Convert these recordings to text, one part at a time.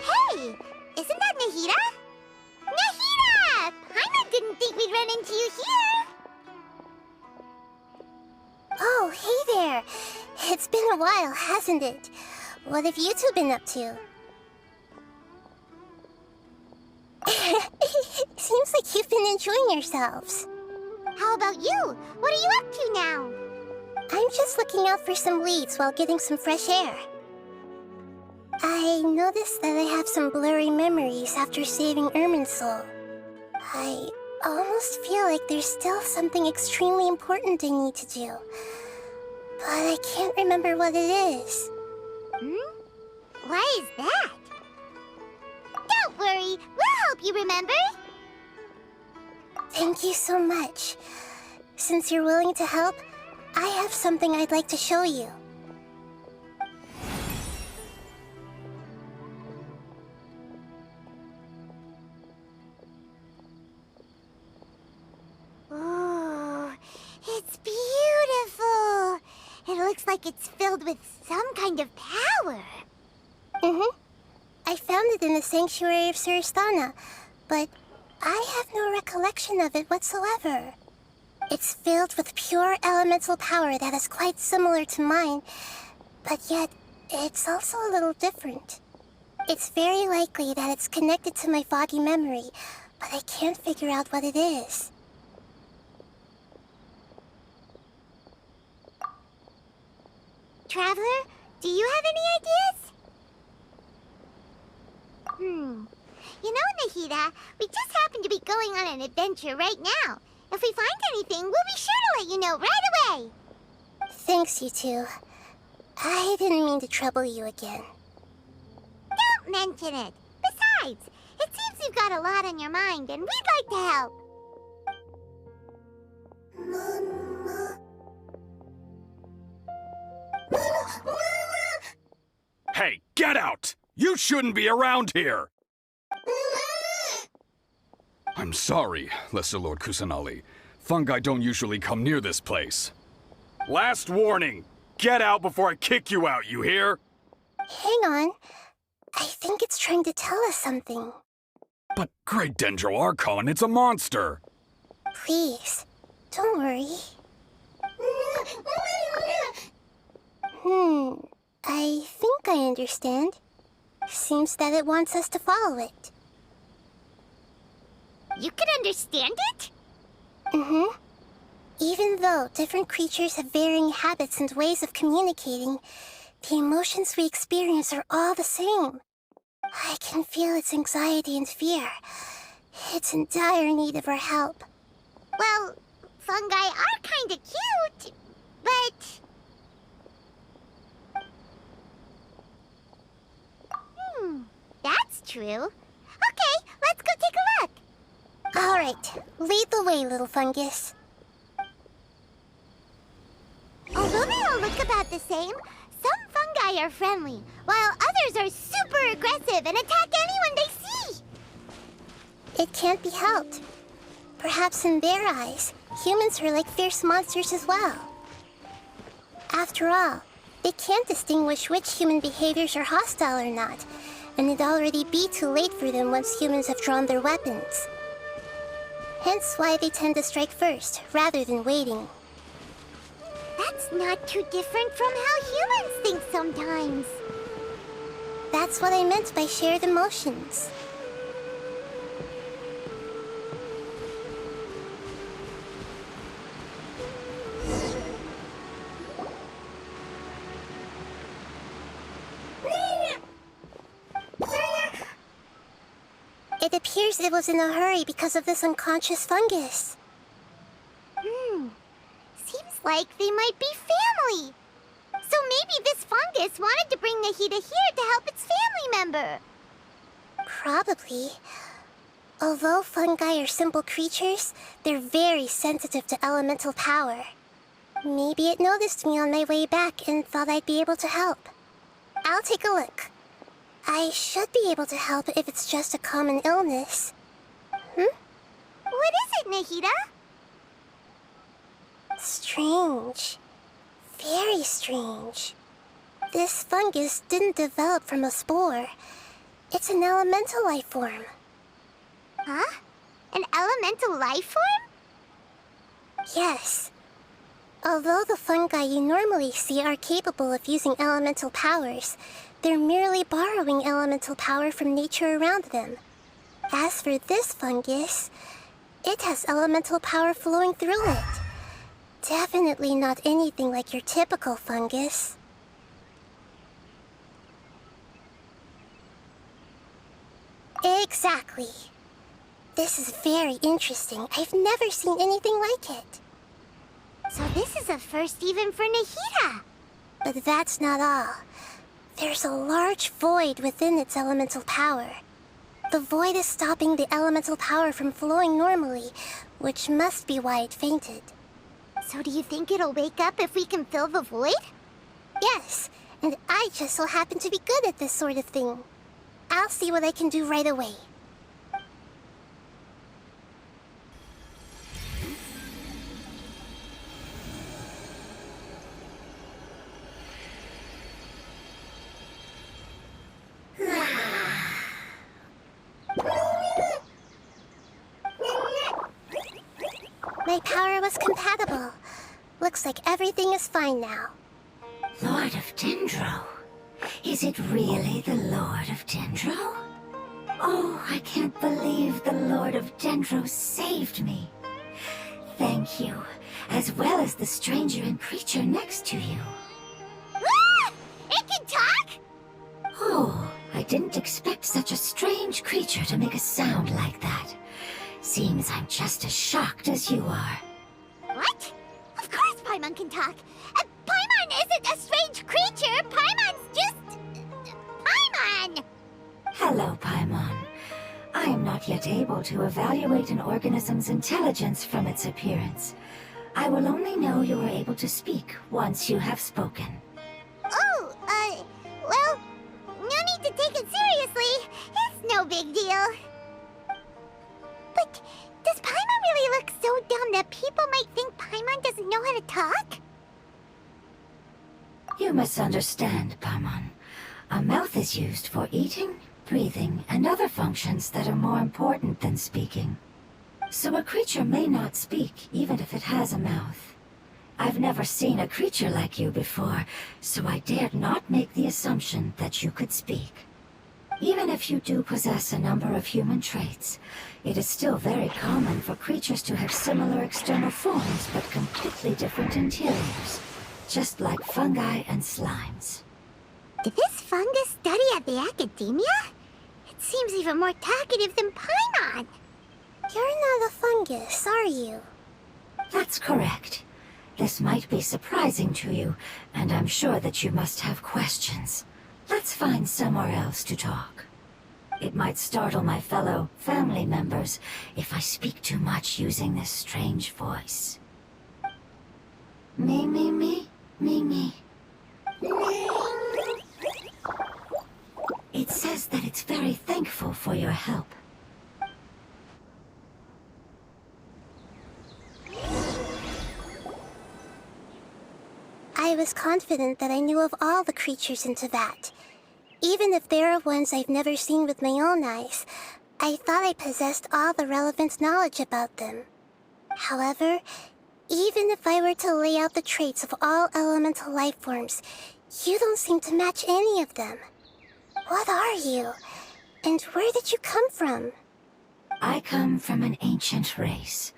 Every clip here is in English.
Hey! Isn't that Nahida? Nahida! Paimon didn't think we'd run into you here! Oh, hey there! It's been a while, hasn't it? What have you two been up to? Seems like you've been enjoying yourselves. How about you? What are you up to now? I'm just looking out for some leads while getting some fresh air. I noticed that I have some blurry memories after saving Irminsul. I almost feel like there's still something extremely important I need to do. But I can't remember what it is. Why is that? Don't worry, we'll help you remember. Thank you so much. Since you're willing to help, I have something I'd like to show you. Ooh, it's beautiful. It looks like it's filled with some kind of power. I found it in the sanctuary of Suristana, but I have no recollection of it whatsoever. It's filled with pure elemental power that is quite similar to mine, but yet it's also a little different. It's very likely that it's connected to my foggy memory, but I can't figure out what it is. Traveler, do you have any ideas? You know, Nahida, we just happen to be going on an adventure right now. If we find anything, we'll be sure to let you know right away. Thanks, you two. I didn't mean to trouble you again. Don't mention it. Besides, it seems you've got a lot on your mind, and we'd like to help. Hey, get out! You shouldn't be around here! I'm sorry, Lesser Lord Kusanali. Fungi don't usually come near this place. Last warning! Get out before I kick you out, you hear? Hang on. I think it's trying to tell us something. But Great Dendro Archon, it's a monster! Please, don't worry. I think I understand. Seems that it wants us to follow it. You can understand it? Even though different creatures have varying habits and ways of communicating, the emotions we experience are all the same. I can feel its anxiety and fear. It's in dire need of our help. Well, fungi are kinda cute, but... that's true. Okay, let's go take a look. All right, lead the way, little fungus. Although they all look about the same, some fungi are friendly, while others are super aggressive and attack anyone they see. It can't be helped. Perhaps in their eyes, humans are like fierce monsters as well. After all, they can't distinguish which human behaviors are hostile or not, and it'd already be too late for them once humans have drawn their weapons. Hence why they tend to strike first, rather than waiting. That's not too different from how humans think sometimes. That's what I meant by shared emotions. It appears it was in a hurry because of this unconscious fungus. Seems like they might be family. So maybe this fungus wanted to bring Nahida here to help its family member. Probably. Although fungi are simple creatures, they're very sensitive to elemental power. Maybe it noticed me on my way back and thought I'd be able to help. I'll take a look. I should be able to help if it's just a common illness. What is it, Nahida? Strange. Very strange. This fungus didn't develop from a spore. It's an elemental life form. Huh? An elemental life form? Yes. Although the fungi you normally see are capable of using elemental powers, they're merely borrowing elemental power from nature around them. As for this fungus, it has elemental power flowing through it. Definitely not anything like your typical fungus. Exactly. This is very interesting. I've never seen anything like it. So this is a first even for Nahida. But that's not all. There's a large void within its elemental power. The void is stopping the elemental power from flowing normally, which must be why it fainted. So do you think it'll wake up if we can fill the void? Yes, and I just so happen to be good at this sort of thing. I'll see what I can do right away. My power was compatible. Looks like everything is fine now. Lord of Dendro? Is it really the Lord of Dendro? Oh, I can't believe the Lord of Dendro saved me. Thank you, as well as the stranger and creature next to you. Ah! It can talk? Oh, I didn't expect such a strange creature to make a sound like that. Seems I'm just as shocked as you are. What? Of course Paimon can talk. Paimon isn't a strange creature. Paimon's just... Paimon! Hello, Paimon. I am not yet able to evaluate an organism's intelligence from its appearance. I will only know you are able to speak once you have spoken. Oh, well, no need to take it seriously. It's no big deal. But does Paimon really look so dumb that people might think Paimon doesn't know how to talk? You misunderstand, Paimon. A mouth is used for eating, breathing, and other functions that are more important than speaking. So a creature may not speak, even if it has a mouth. I've never seen a creature like you before, so I dared not make the assumption that you could speak. Even if you do possess a number of human traits, it is still very common for creatures to have similar external forms but completely different interiors, just like fungi and slimes. Did this fungus study at the academia? It seems even more talkative than Paimon. You're not a fungus, are you? That's correct. This might be surprising to you, and I'm sure that you must have questions. Let's find somewhere else to talk. It might startle my fellow family members if I speak too much using this strange voice. Me, me, me, me, me. It says that it's very thankful for your help. I was confident that I knew of all the creatures in Teyvat. Even if there are ones I've never seen with my own eyes, I thought I possessed all the relevant knowledge about them. However, even if I were to lay out the traits of all elemental life forms, you don't seem to match any of them. What are you? And where did you come from? I come from an ancient race.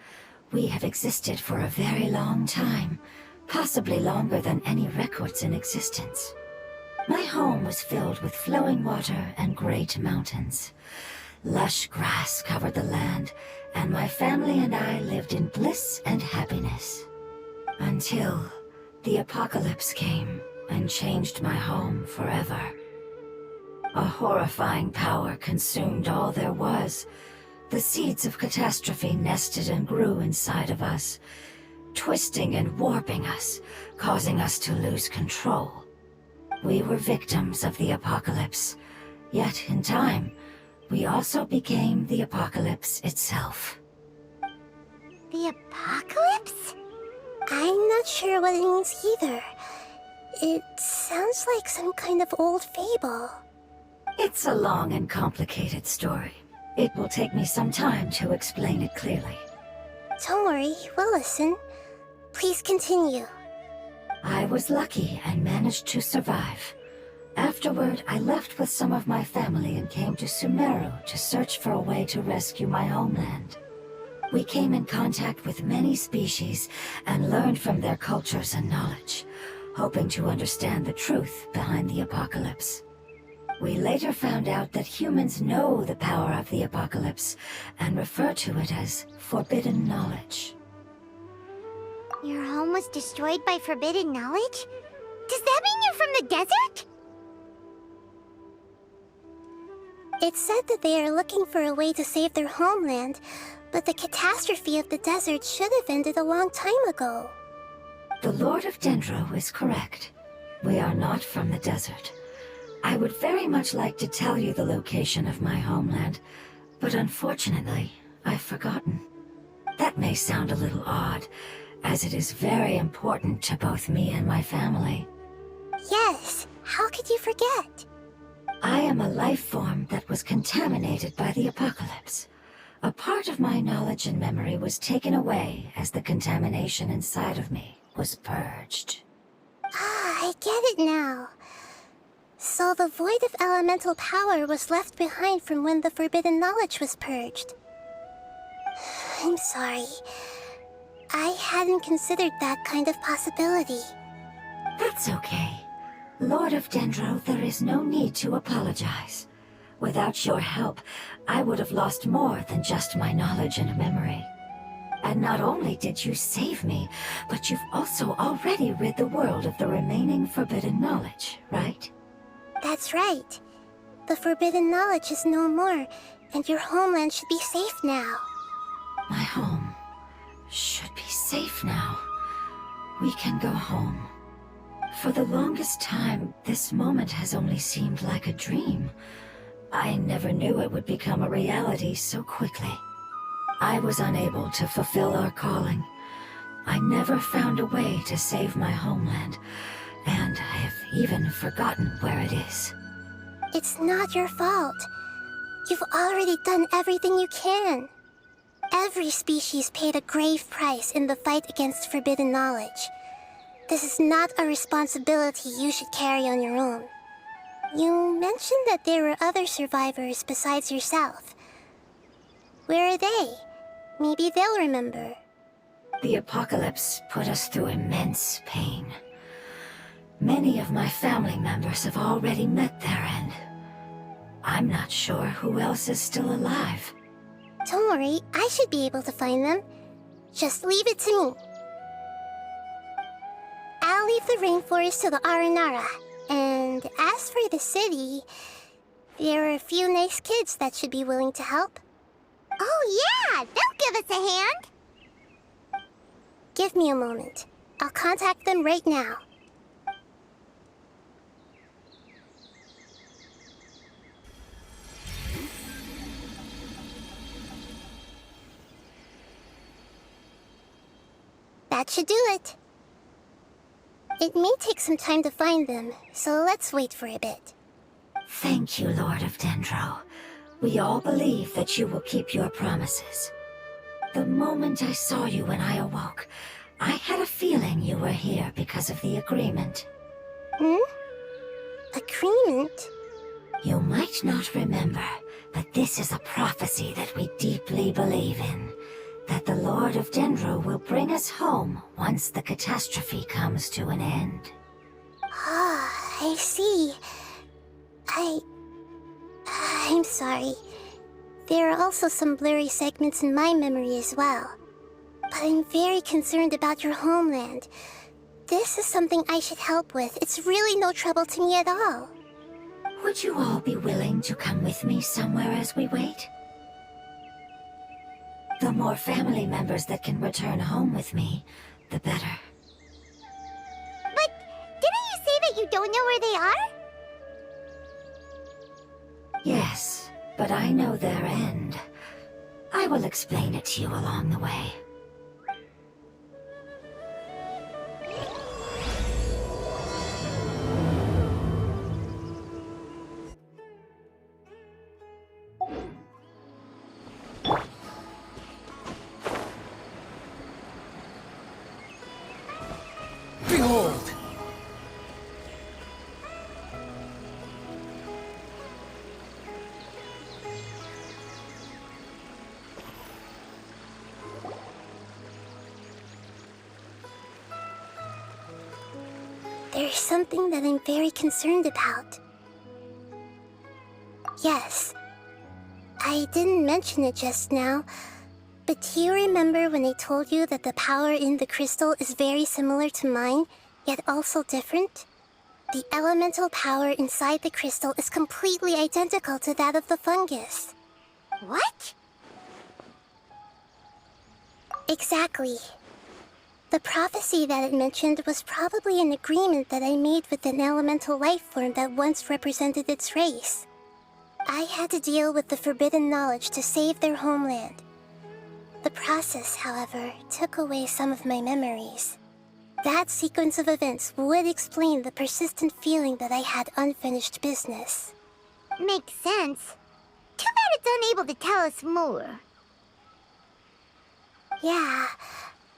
We have existed for a very long time, possibly longer than any records in existence. My home was filled with flowing water and great mountains. Lush grass covered the land, and my family and I lived in bliss and happiness. Until the apocalypse came and changed my home forever. A horrifying power consumed all there was, The seeds of catastrophe nested and grew inside of us, twisting and warping us, causing us to lose control. We were victims of the apocalypse, yet in time, we also became the apocalypse itself. The apocalypse? I'm not sure what it means either. It sounds like some kind of old fable. It's a long and complicated story. It will take me some time to explain it clearly. Don't worry, we'll listen. Please continue. I was lucky and managed to survive. Afterward, I left with some of my family and came to Sumeru to search for a way to rescue my homeland. We came in contact with many species and learned from their cultures and knowledge, hoping to understand the truth behind the apocalypse. We later found out that humans know the power of the apocalypse and refer to it as forbidden knowledge. Your home was destroyed by forbidden knowledge? Does that mean you're from the desert? It said that they are looking for a way to save their homeland, but the catastrophe of the desert should have ended a long time ago. The Lord of Dendro is correct. We are not from the desert. I would very much like to tell you the location of my homeland, but unfortunately, I've forgotten. That may sound a little odd, as it is very important to both me and my family. Yes, how could you forget? I am a life form that was contaminated by the apocalypse. A part of my knowledge and memory was taken away as the contamination inside of me was purged. Ah, I get it now. So the void of elemental power was left behind from when the forbidden knowledge was purged. I'm sorry. I hadn't considered that kind of possibility. That's okay. Lord of Dendro, there is no need to apologize. Without your help, I would have lost more than just my knowledge and memory. And not only did you save me, but you've also already rid the world of the remaining forbidden knowledge, right? That's right. The forbidden knowledge is no more, and your homeland should be safe now. My home should be safe now. We can go home. For the longest time, this moment has only seemed like a dream. I never knew it would become a reality so quickly. I was unable to fulfill our calling. I never found a way to save my homeland, and I have even forgotten where it is. It's not your fault. You've already done everything you can. Every species paid a grave price in the fight against forbidden knowledge. This is not a responsibility you should carry on your own. You mentioned that there were other survivors besides yourself. Where are they? Maybe they'll remember. The apocalypse put us through immense pain. Many of my family members have already met their end. I'm not sure who else is still alive. Don't worry, I should be able to find them. Just leave it to me. I'll leave the rainforest to the Aranara. And as for the city, there are a few nice kids that should be willing to help. Oh yeah, they'll give us a hand. Give me a moment. I'll contact them right now. That should do it. It may take some time to find them, so let's wait for a bit. Thank you, Lord of Dendro. We all believe that you will keep your promises. The moment I saw you when I awoke, I had a feeling you were here because of the agreement. Agreement? You might not remember, but this is a prophecy that we deeply believe in. That the Lord of Dendro will bring us home once the catastrophe comes to an end. Ah, I see. I'm sorry. There are also some blurry segments in my memory as well. But I'm very concerned about your homeland. This is something I should help with. It's really no trouble to me at all. Would you all be willing to come with me somewhere as we wait? The more family members that can return home with me, the better. But didn't you say that you don't know where they are? Yes, but I know their end. I will explain it to you along the way. Behold! There's something that I'm very concerned about. Yes, I didn't mention it just now, but do you remember when I told you that the power in the crystal is very similar to mine, yet also different? The elemental power inside the crystal is completely identical to that of the fungus. What? Exactly. The prophecy that it mentioned was probably an agreement that I made with an elemental life form that once represented its race. I had to deal with the forbidden knowledge to save their homeland. The process, however, took away some of my memories. That sequence of events would explain the persistent feeling that I had unfinished business. Makes sense. Too bad it's unable to tell us more. Yeah,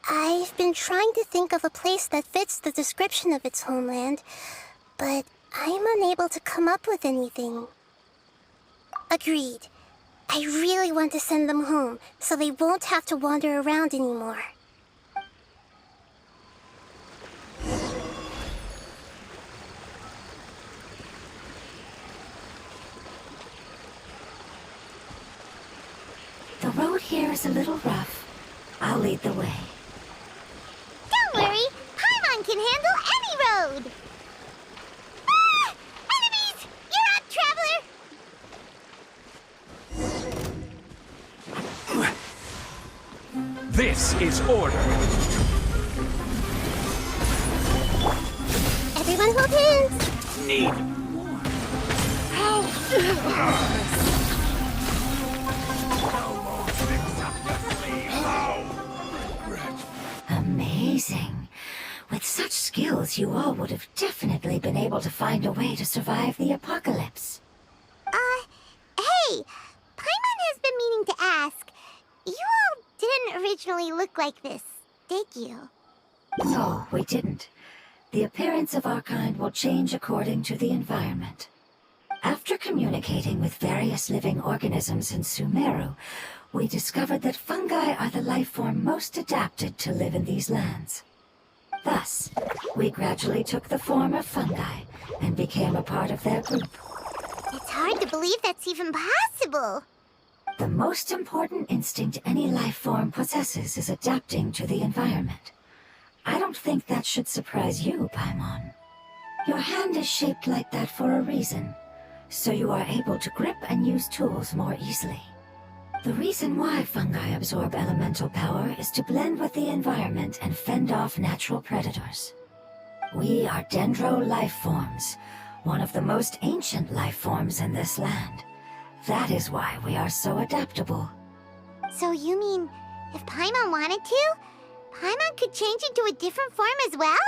I've been trying to think of a place that fits the description of its homeland, but I'm unable to come up with anything. Agreed. I really want to send them home, so they won't have to wander around anymore. The road here is a little rough. I'll lead the way. Don't worry, Paimon can handle any road! Ah! Enemies! You're up, traveler! This is order. Everyone hold hands! Need more. Amazing. With such skills, you all would have definitely been able to find a way to survive the apocalypse. Hey! Paimon has been meaning to ask. You all didn't originally look like this, did you? No, we didn't. The appearance of our kind will change according to the environment. After communicating with various living organisms in Sumeru, we discovered that fungi are the life form most adapted to live in these lands. Thus, we gradually took the form of fungi and became a part of their group. It's hard to believe that's even possible. The most important instinct any life form possesses is adapting to the environment. I don't think that should surprise you, Paimon. Your hand is shaped like that for a reason, so you are able to grip and use tools more easily. The reason why fungi absorb elemental power is to blend with the environment and fend off natural predators. We are dendro life forms, one of the most ancient life forms in this land. That is why we are so adaptable. So you mean, if Paimon wanted to, Paimon could change into a different form as well?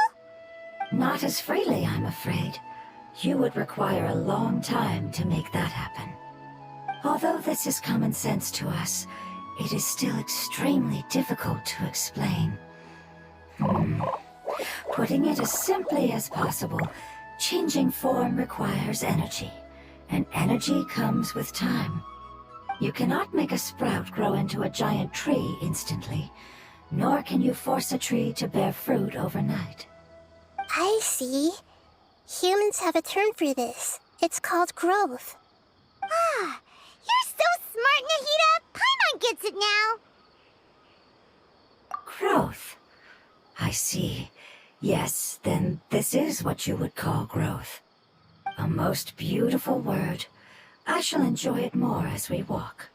Not as freely, I'm afraid. You would require a long time to make that happen. Although this is common sense to us, it is still extremely difficult to explain. Putting it as simply as possible, changing form requires energy, and energy comes with time. You cannot make a sprout grow into a giant tree instantly, nor can you force a tree to bear fruit overnight. I see. Humans have a term for this. It's called growth. Ah, you're so smart, Nahida! Paimon gets it now! Growth. I see. Yes, then this is what you would call growth. A most beautiful word. I shall enjoy it more as we walk.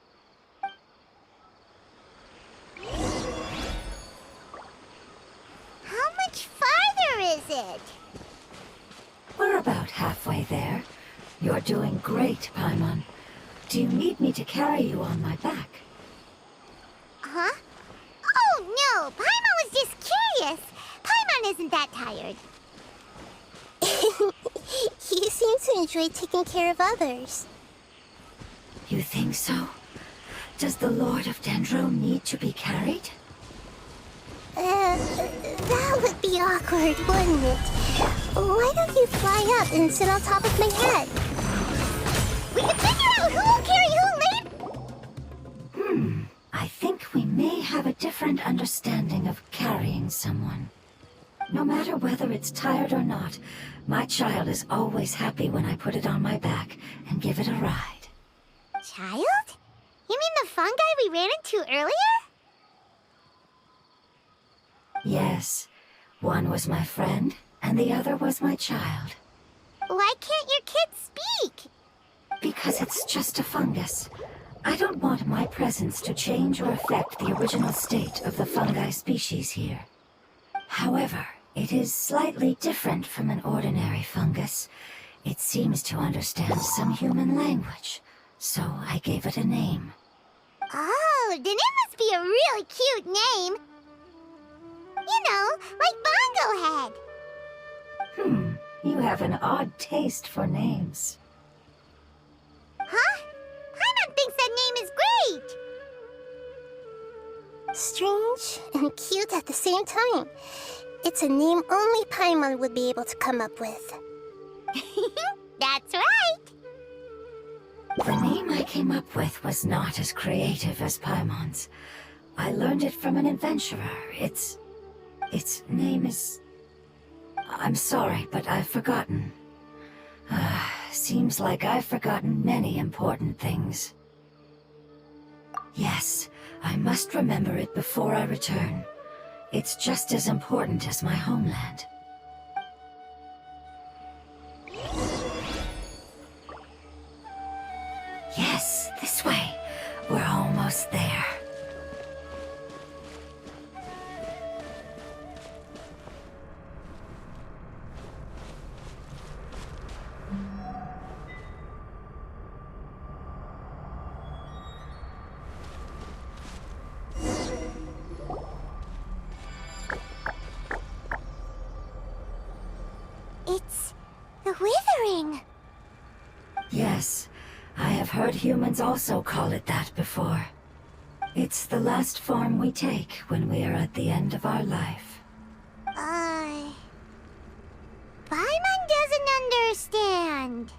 it? We're about halfway there. You're doing great, Paimon. Do you need me to carry you on my back? Huh? Oh, no! Paimon was just curious. Paimon isn't that tired. You seem to enjoy taking care of others. You think so? Does the Lord of Dendro need to be carried? That would be awkward, wouldn't it? Why don't you fly up and sit on top of my head? We can figure out who will carry who later. I think we may have a different understanding of carrying someone. No matter whether it's tired or not, my child is always happy when I put it on my back and give it a ride. Child? You mean the fungi we ran into earlier? Yes, one was my friend, and the other was my child. Why can't your kid speak? Because it's just a fungus. I don't want my presence to change or affect the original state of the fungi species here. However, it is slightly different from an ordinary fungus. It seems to understand some human language, so I gave it a name. Oh, then it must be a really cute name. You know, like Bongo Head. You have an odd taste for names. Huh? Paimon thinks that name is great. Strange and cute at the same time. It's a name only Paimon would be able to come up with. That's right. The name I came up with was not as creative as Paimon's. I learned it from an adventurer. Its name is... I'm sorry, but I've forgotten. Seems like I've forgotten many important things. Yes, I must remember it before I return. It's just as important as my homeland. Yes, this way. We're almost there. It's the Withering. Yes, I have heard humans also call it that before. It's the last form we take when we are at the end of our life. Paimon doesn't understand.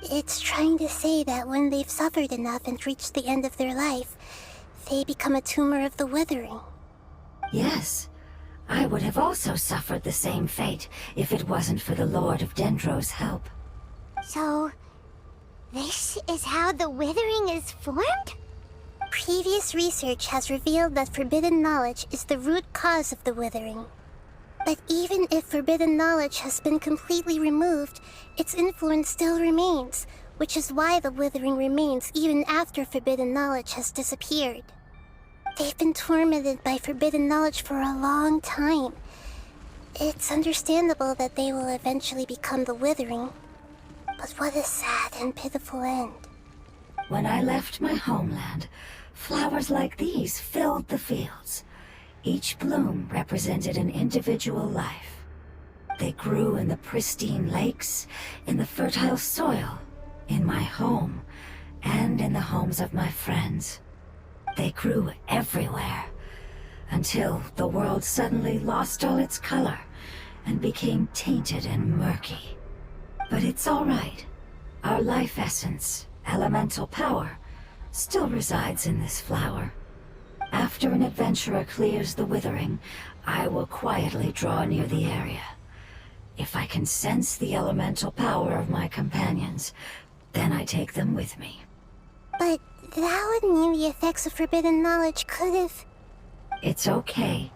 It's trying to say that when they've suffered enough and reached the end of their life, they become a tumor of the Withering. Yes, I would have also suffered the same fate if it wasn't for the Lord of Dendro's help. So, this is how the Withering is formed? Previous research has revealed that forbidden knowledge is the root cause of the Withering. But even if forbidden knowledge has been completely removed, its influence still remains, which is why the Withering remains even after forbidden knowledge has disappeared. They've been tormented by forbidden knowledge for a long time. It's understandable that they will eventually become the Withering. But what a sad and pitiful end. When I left my homeland, flowers like these filled the fields. Each bloom represented an individual life. They grew in the pristine lakes, in the fertile soil, in my home, and in the homes of my friends. They grew everywhere, until the world suddenly lost all its color and became tainted and murky. But it's all right. Our life essence, elemental power, still resides in this flower. After an adventurer clears the Withering, I will quietly draw near the area. If I can sense the elemental power of my companions, then I take them with me. But that would mean the effects of forbidden knowledge could have... It's okay.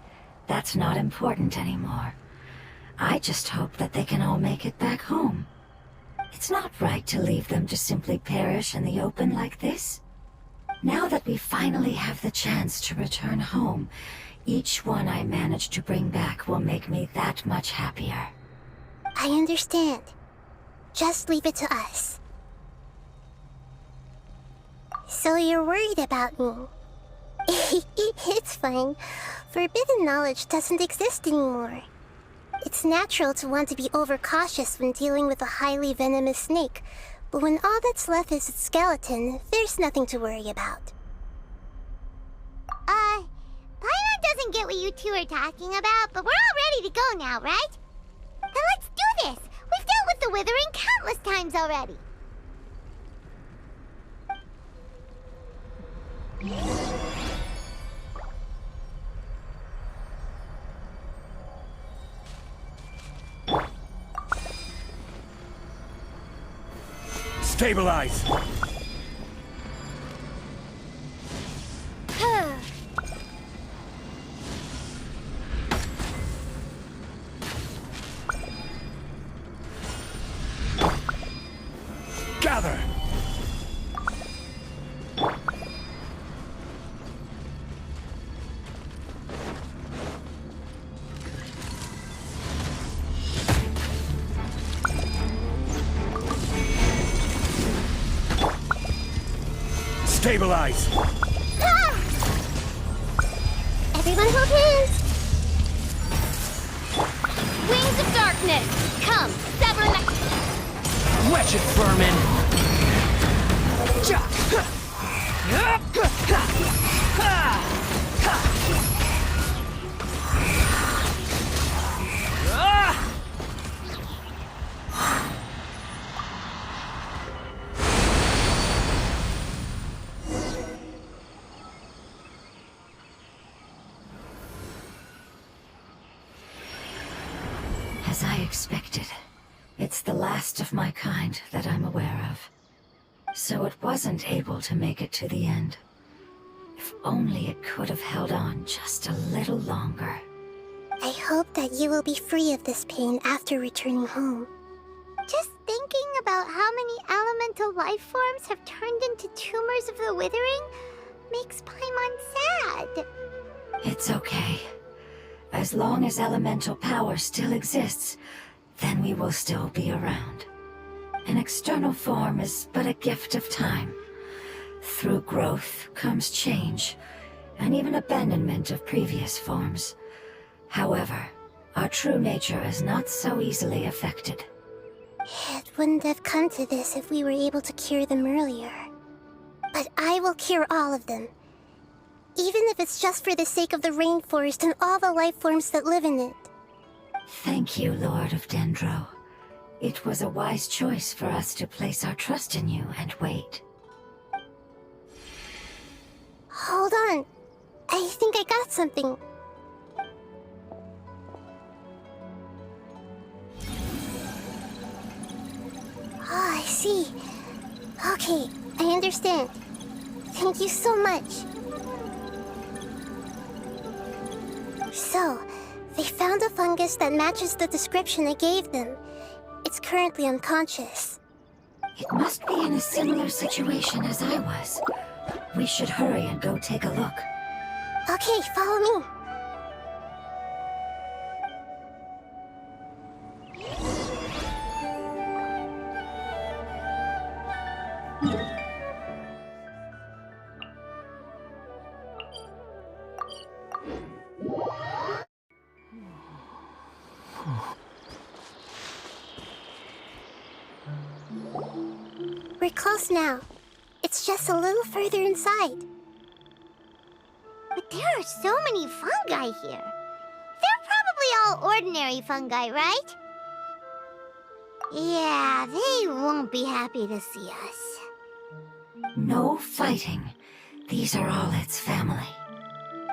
That's not important anymore. I just hope that they can all make it back home. It's not right to leave them to simply perish in the open like this. Now that we finally have the chance to return home, Each one I manage to bring back will make me that much happier. I understand. Just leave it to us. So you're worried about me? It's fine. Forbidden knowledge doesn't exist anymore. It's natural to want to be overcautious when dealing with a highly venomous snake, but when all that's left is its skeleton, there's nothing to worry about. Paimon doesn't get what you two are talking about, but we're all ready to go now, right? Then let's do this! We've dealt with the Withering countless times already! Stabilize! Gather! Stabilize! Ah! Everyone hold hands! Wings of darkness! Come, sever Wretched vermin! As I expected, it's the last of my kind that I'm aware of. So it wasn't able to make it to the end. If only it could have held on just a little longer. I hope that you will be free of this pain after returning home. Just thinking about how many elemental life forms have turned into tumors of the Withering makes Paimon sad. It's okay. As long as elemental power still exists, then we will still be around. An external form is but a gift of time. Through growth comes change, and even abandonment of previous forms. However, our true nature is not so easily affected. It wouldn't have come to this if we were able to cure them earlier. But I will cure all of them. Even if it's just for the sake of the rainforest and all the life forms that live in it. Thank you, Lord of Dendro. It was a wise choice for us to place our trust in you and wait. Hold on. I think I got something. Oh, I see. Okay, I understand. Thank you so much. So, they found a fungus that matches the description I gave them. It's currently unconscious. It must be in a similar situation as I was. We should hurry and go take a look. Okay, follow me. We're close now. It's just a little further inside. But there are so many fungi here. They're probably all ordinary fungi, right? Yeah, they won't be happy to see us. No fighting. These are all its family.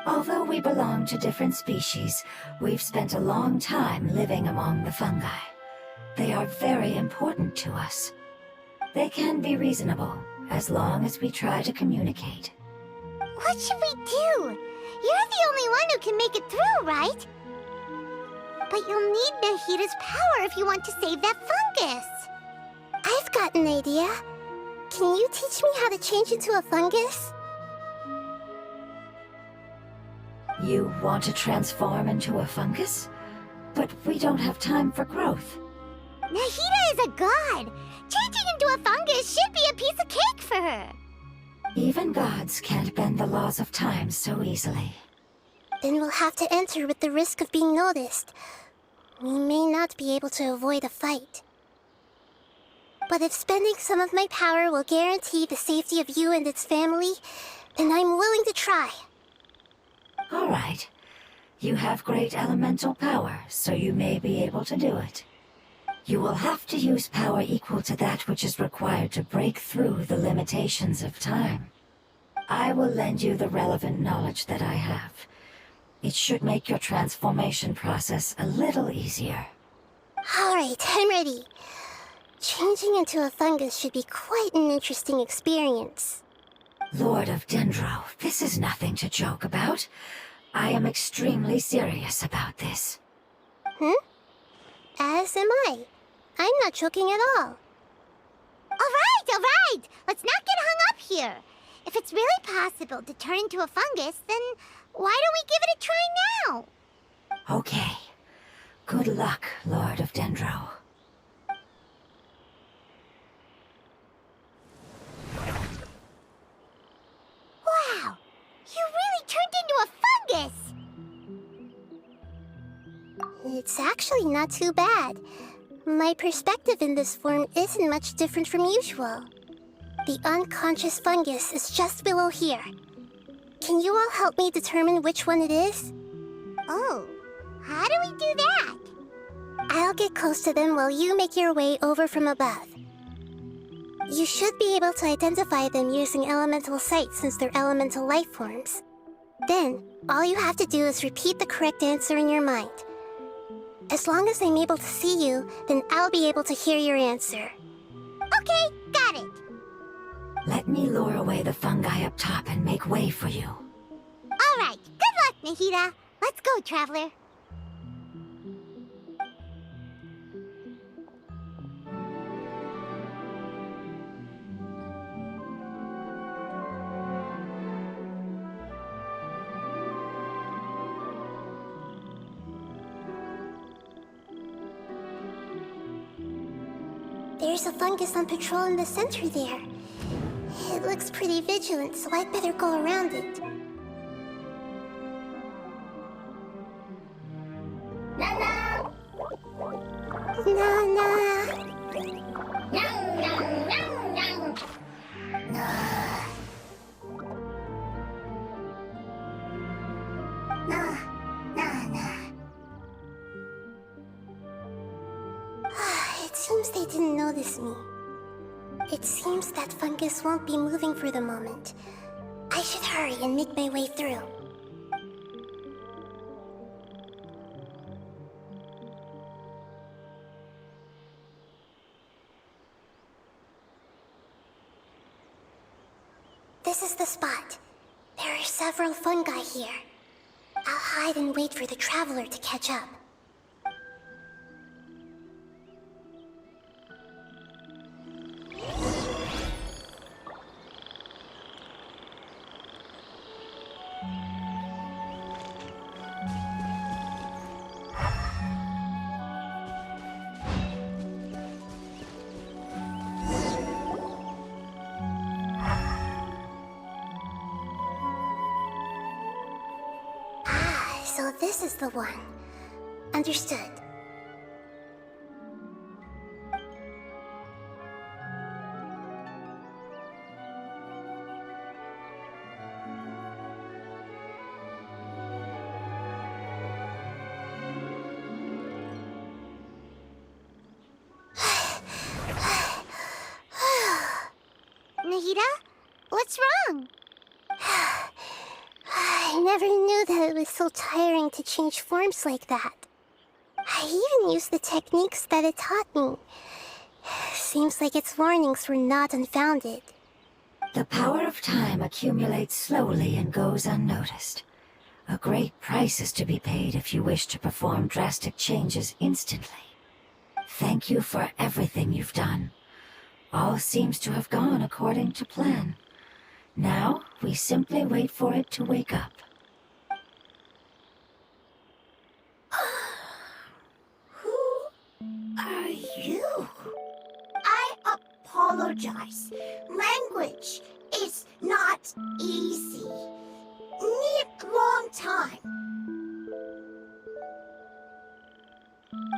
Although we belong to different species, we've spent a long time living among the fungi. They are very important to us. They can be reasonable, as long as we try to communicate. What should we do? You're the only one who can make it through, right? But you'll need Nahida's power if you want to save that fungus. I've got an idea. Can you teach me how to change into a fungus? You want to transform into a fungus? But we don't have time for growth. Nahida is a god! Changing into a fungus should be a piece of cake for her! Even gods can't bend the laws of time so easily. Then we'll have to enter with the risk of being noticed. We may not be able to avoid a fight. But if spending some of my power will guarantee the safety of you and its family, then I'm willing to try. All right. You have great elemental power, so you may be able to do it. You will have to use power equal to that which is required to break through the limitations of time. I will lend you the relevant knowledge that I have. It should make your transformation process a little easier. All right, I'm ready. Changing into a fungus should be quite an interesting experience. Lord of Dendro, this is nothing to joke about. I am extremely serious about this. As am I. I'm not joking at all. All right! Let's not get hung up here. If it's really possible to turn into a fungus, then why don't we give it a try now? Okay. Good luck, Lord of Dendro. Wow! You really turned into a fungus! It's actually not too bad. My perspective in this form isn't much different from usual. The unconscious fungus is just below here. Can you all help me determine which one it is? Oh, how do we do that? I'll get close to them while you make your way over from above. You should be able to identify them using elemental sight since they're elemental life forms. Then, all you have to do is repeat the correct answer in your mind. As long as I'm able to see you, then I'll be able to hear your answer. Okay, got it. Let me lure away the fungi up top and make way for you. All right, good luck, Nahida. Let's go, Traveler. There's a fungus on patrol in the center there. It looks pretty vigilant, so I'd better go around it. Nana! It seems they didn't notice me. It seems that fungus won't be moving for the moment. I should hurry and make my way through. This is the spot. There are several fungi here. I'll hide and wait for the traveler to catch up. So this is the one. Understood. Nahida, what's wrong? I never knew that it was so tiring to change forms like that. I even used the techniques that it taught me. Seems like its warnings were not unfounded. The power of time accumulates slowly and goes unnoticed. A great price is to be paid if you wish to perform drastic changes instantly. Thank you for everything you've done. All seems to have gone according to plan. Now, we simply wait for it to wake up. apologize. Language is not easy. Need long time.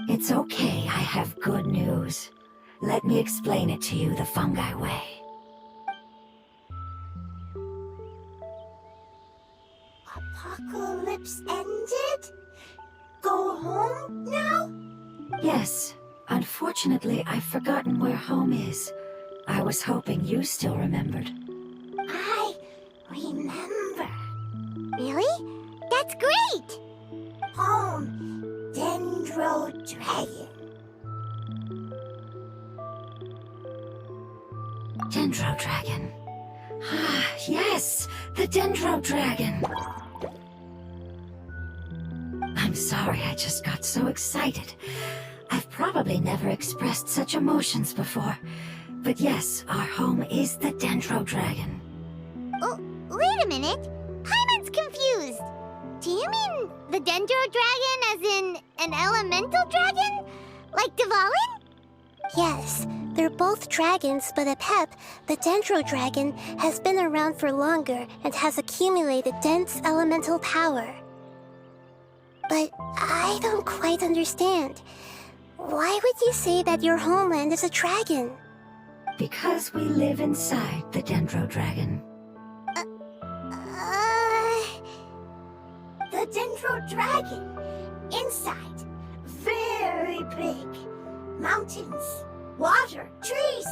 It's okay, I have good news. Let me explain it to you the fungi way. Apocalypse ended? Go home now? Yes. Unfortunately, I've forgotten where home is. I was hoping you still remembered. I remember. Really? That's great! Home, Dendro Dragon. Dendro Dragon. Ah, yes! The Dendro Dragon! I'm sorry, I just got so excited. I've probably never expressed such emotions before. But yes, our home is the Dendro Dragon. Oh, wait a minute. Paimon's confused. Do you mean the Dendro Dragon as in an elemental dragon? Like Dvalin? Yes, they're both dragons, but Apep, the Dendro Dragon, has been around for longer and has accumulated dense elemental power. But I don't quite understand. Why would you say that your homeland is a dragon? Because we live inside the Dendro Dragon. The Dendro Dragon. Inside. Very big. Mountains. Water. Trees.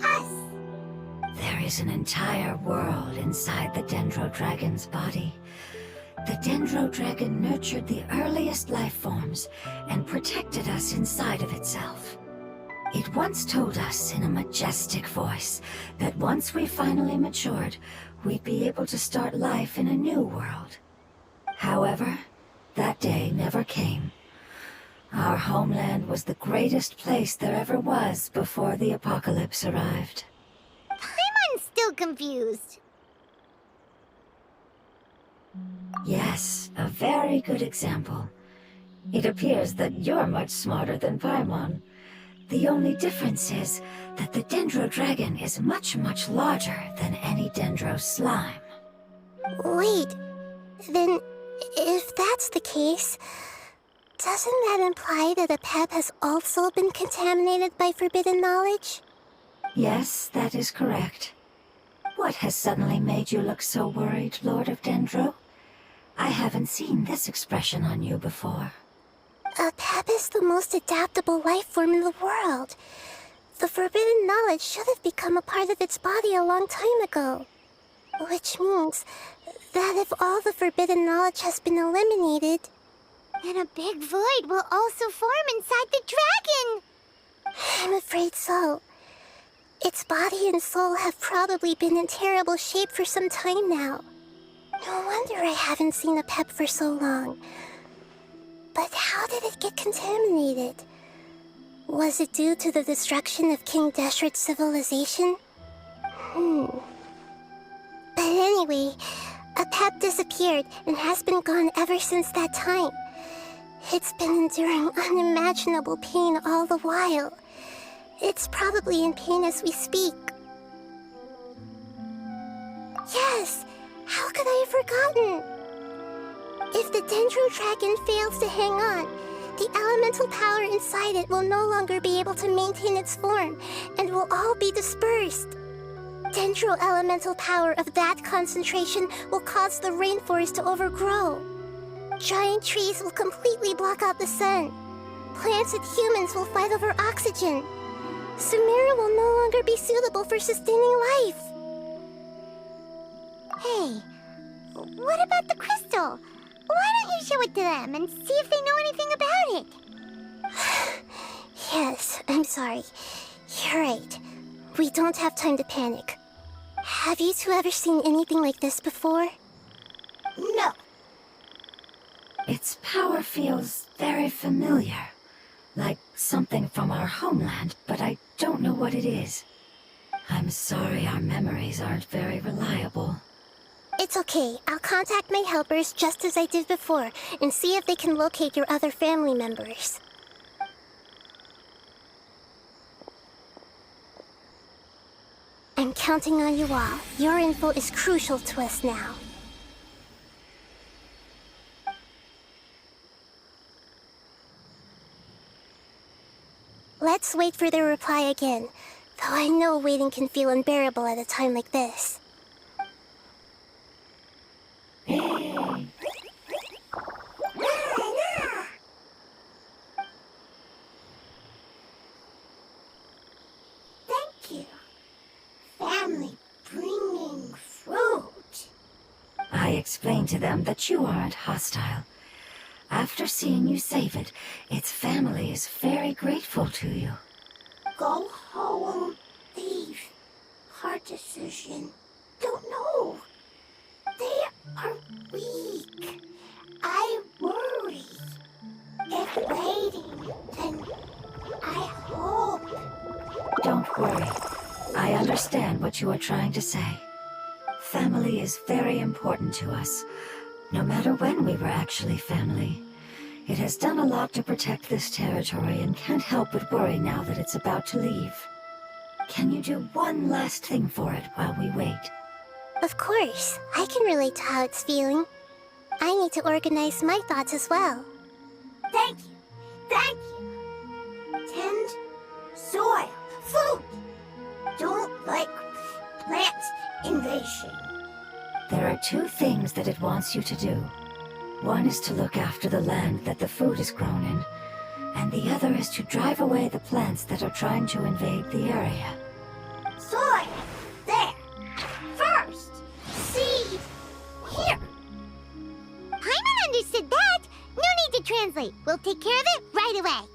Us. There is an entire world inside the Dendro Dragon's body. The Dendro Dragon nurtured the earliest life forms and protected us inside of itself. It once told us in a majestic voice that once we finally matured, we'd be able to start life in a new world. However, that day never came. Our homeland was the greatest place there ever was before the apocalypse arrived. Paimon's still confused. Yes, a very good example. It appears that you're much smarter than Paimon. The only difference is that the Dendro Dragon is much, much larger than any Dendro slime. Wait, then if that's the case, doesn't that imply that Apep has also been contaminated by forbidden knowledge? Yes, that is correct. What has suddenly made you look so worried, Lord of Dendro? I haven't seen this expression on you before. Apep is the most adaptable life form in the world. The forbidden knowledge should have become a part of its body a long time ago. Which means that if all the forbidden knowledge has been eliminated, then a big void will also form inside the dragon! I'm afraid so. Its body and soul have probably been in terrible shape for some time now. No wonder I haven't seen Apep for so long. But how did it get contaminated? Was it due to the destruction of King Deshret's civilization? But anyway, Apep disappeared and has been gone ever since that time. It's been enduring unimaginable pain all the while. It's probably in pain as we speak. Yes! How could I have forgotten? If the Dendro Dragon fails to hang on, the elemental power inside it will no longer be able to maintain its form and will all be dispersed. Dendro elemental power of that concentration will cause the rainforest to overgrow. Giant trees will completely block out the sun. Plants and humans will fight over oxygen. Sumeru will no longer be suitable for sustaining life. Hey, what about the crystal? Why don't you show it to them and see if they know anything about it? Yes, I'm sorry. You're right. We don't have time to panic. Have you two ever seen anything like this before? No. Its power feels very familiar. Like something from our homeland, but I don't know what it is. I'm sorry our memories aren't very reliable. It's okay. I'll contact my helpers just as I did before and see if they can locate your other family members. I'm counting on you all. Your info is crucial to us now. Let's wait for their reply again, though I know waiting can feel unbearable at a time like this. Thank you. Family bringing fruit. I explained to them that you aren't hostile. After seeing you save it, its family is very grateful to you. Go home, leave. Hard decision. Don't know. They are weak. I worry. If waiting, then I hope. Don't worry. I understand what you are trying to say. Family is very important to us, no matter when we were actually family. It has done a lot to protect this territory and can't help but worry now that it's about to leave. Can you do one last thing for it while we wait? Of course, I can relate to how it's feeling. I need to organize my thoughts as well. Thank you. Thank you. Tend soil. Food. Don't like plant invasion. There are two things that it wants you to do. One is to look after the land that the food is grown in, and the other is to drive away the plants that are trying to invade the area. Soil. There. First. Seed. Here. Paimon understood that. No need to translate. We'll take care of it right away.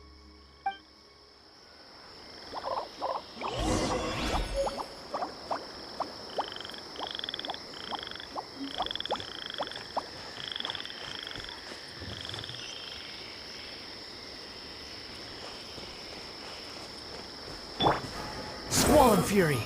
Squall Fury!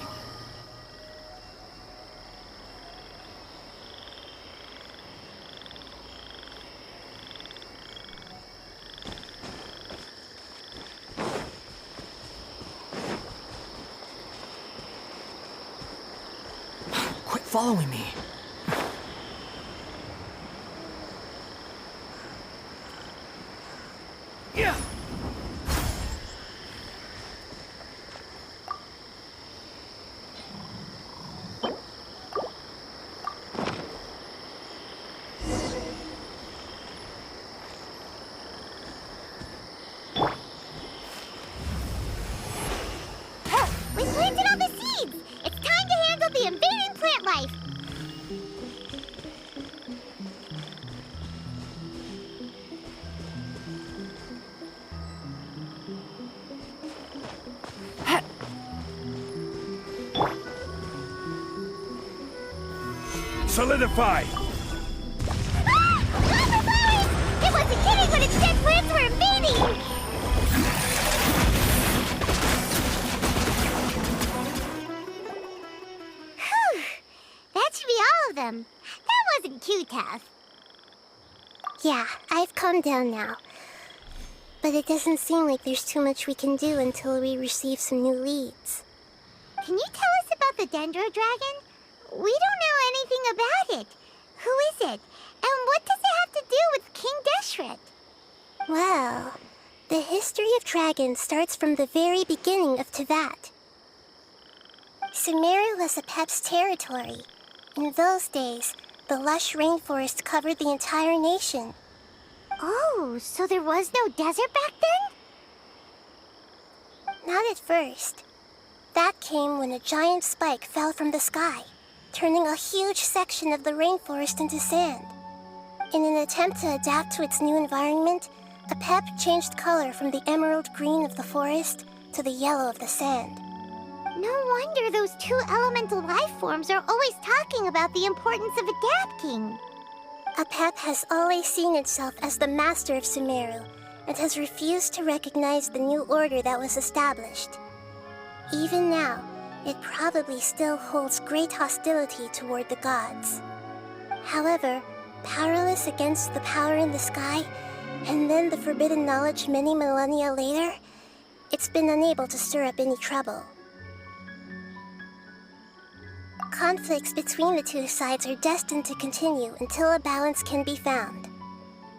Quit following me. Yeah. We planted all the seeds! It's time to handle the invading plant life! Solidify! Ah! Not the flowers! It wasn't kidding when its dead plants were invading! Whew! That should be all of them. That wasn't too tough. Yeah, I've calmed down now. But it doesn't seem like there's too much we can do until we receive some new leads. Can you tell us about the Dendro Dragon? We don't know anything about it. Who is it? And what does it have to do with King Deshret? Well, the history of dragons starts from the very beginning of Teyvat. Sumeru was Apep's territory. In those days, the lush rainforest covered the entire nation. Oh, so there was no desert back then? Not at first. That came when a giant spike fell from the sky, turning a huge section of the rainforest into sand. In an attempt to adapt to its new environment, Apep changed color from the emerald green of the forest to the yellow of the sand. No wonder those two elemental life forms are always talking about the importance of adapting. Apep has always seen itself as the master of Sumeru and has refused to recognize the new order that was established. Even now, it probably still holds great hostility toward the gods. However, powerless against the power in the sky, and then the forbidden knowledge many millennia later, it's been unable to stir up any trouble. conflicts between the two sides are destined to continue until a balance can be found.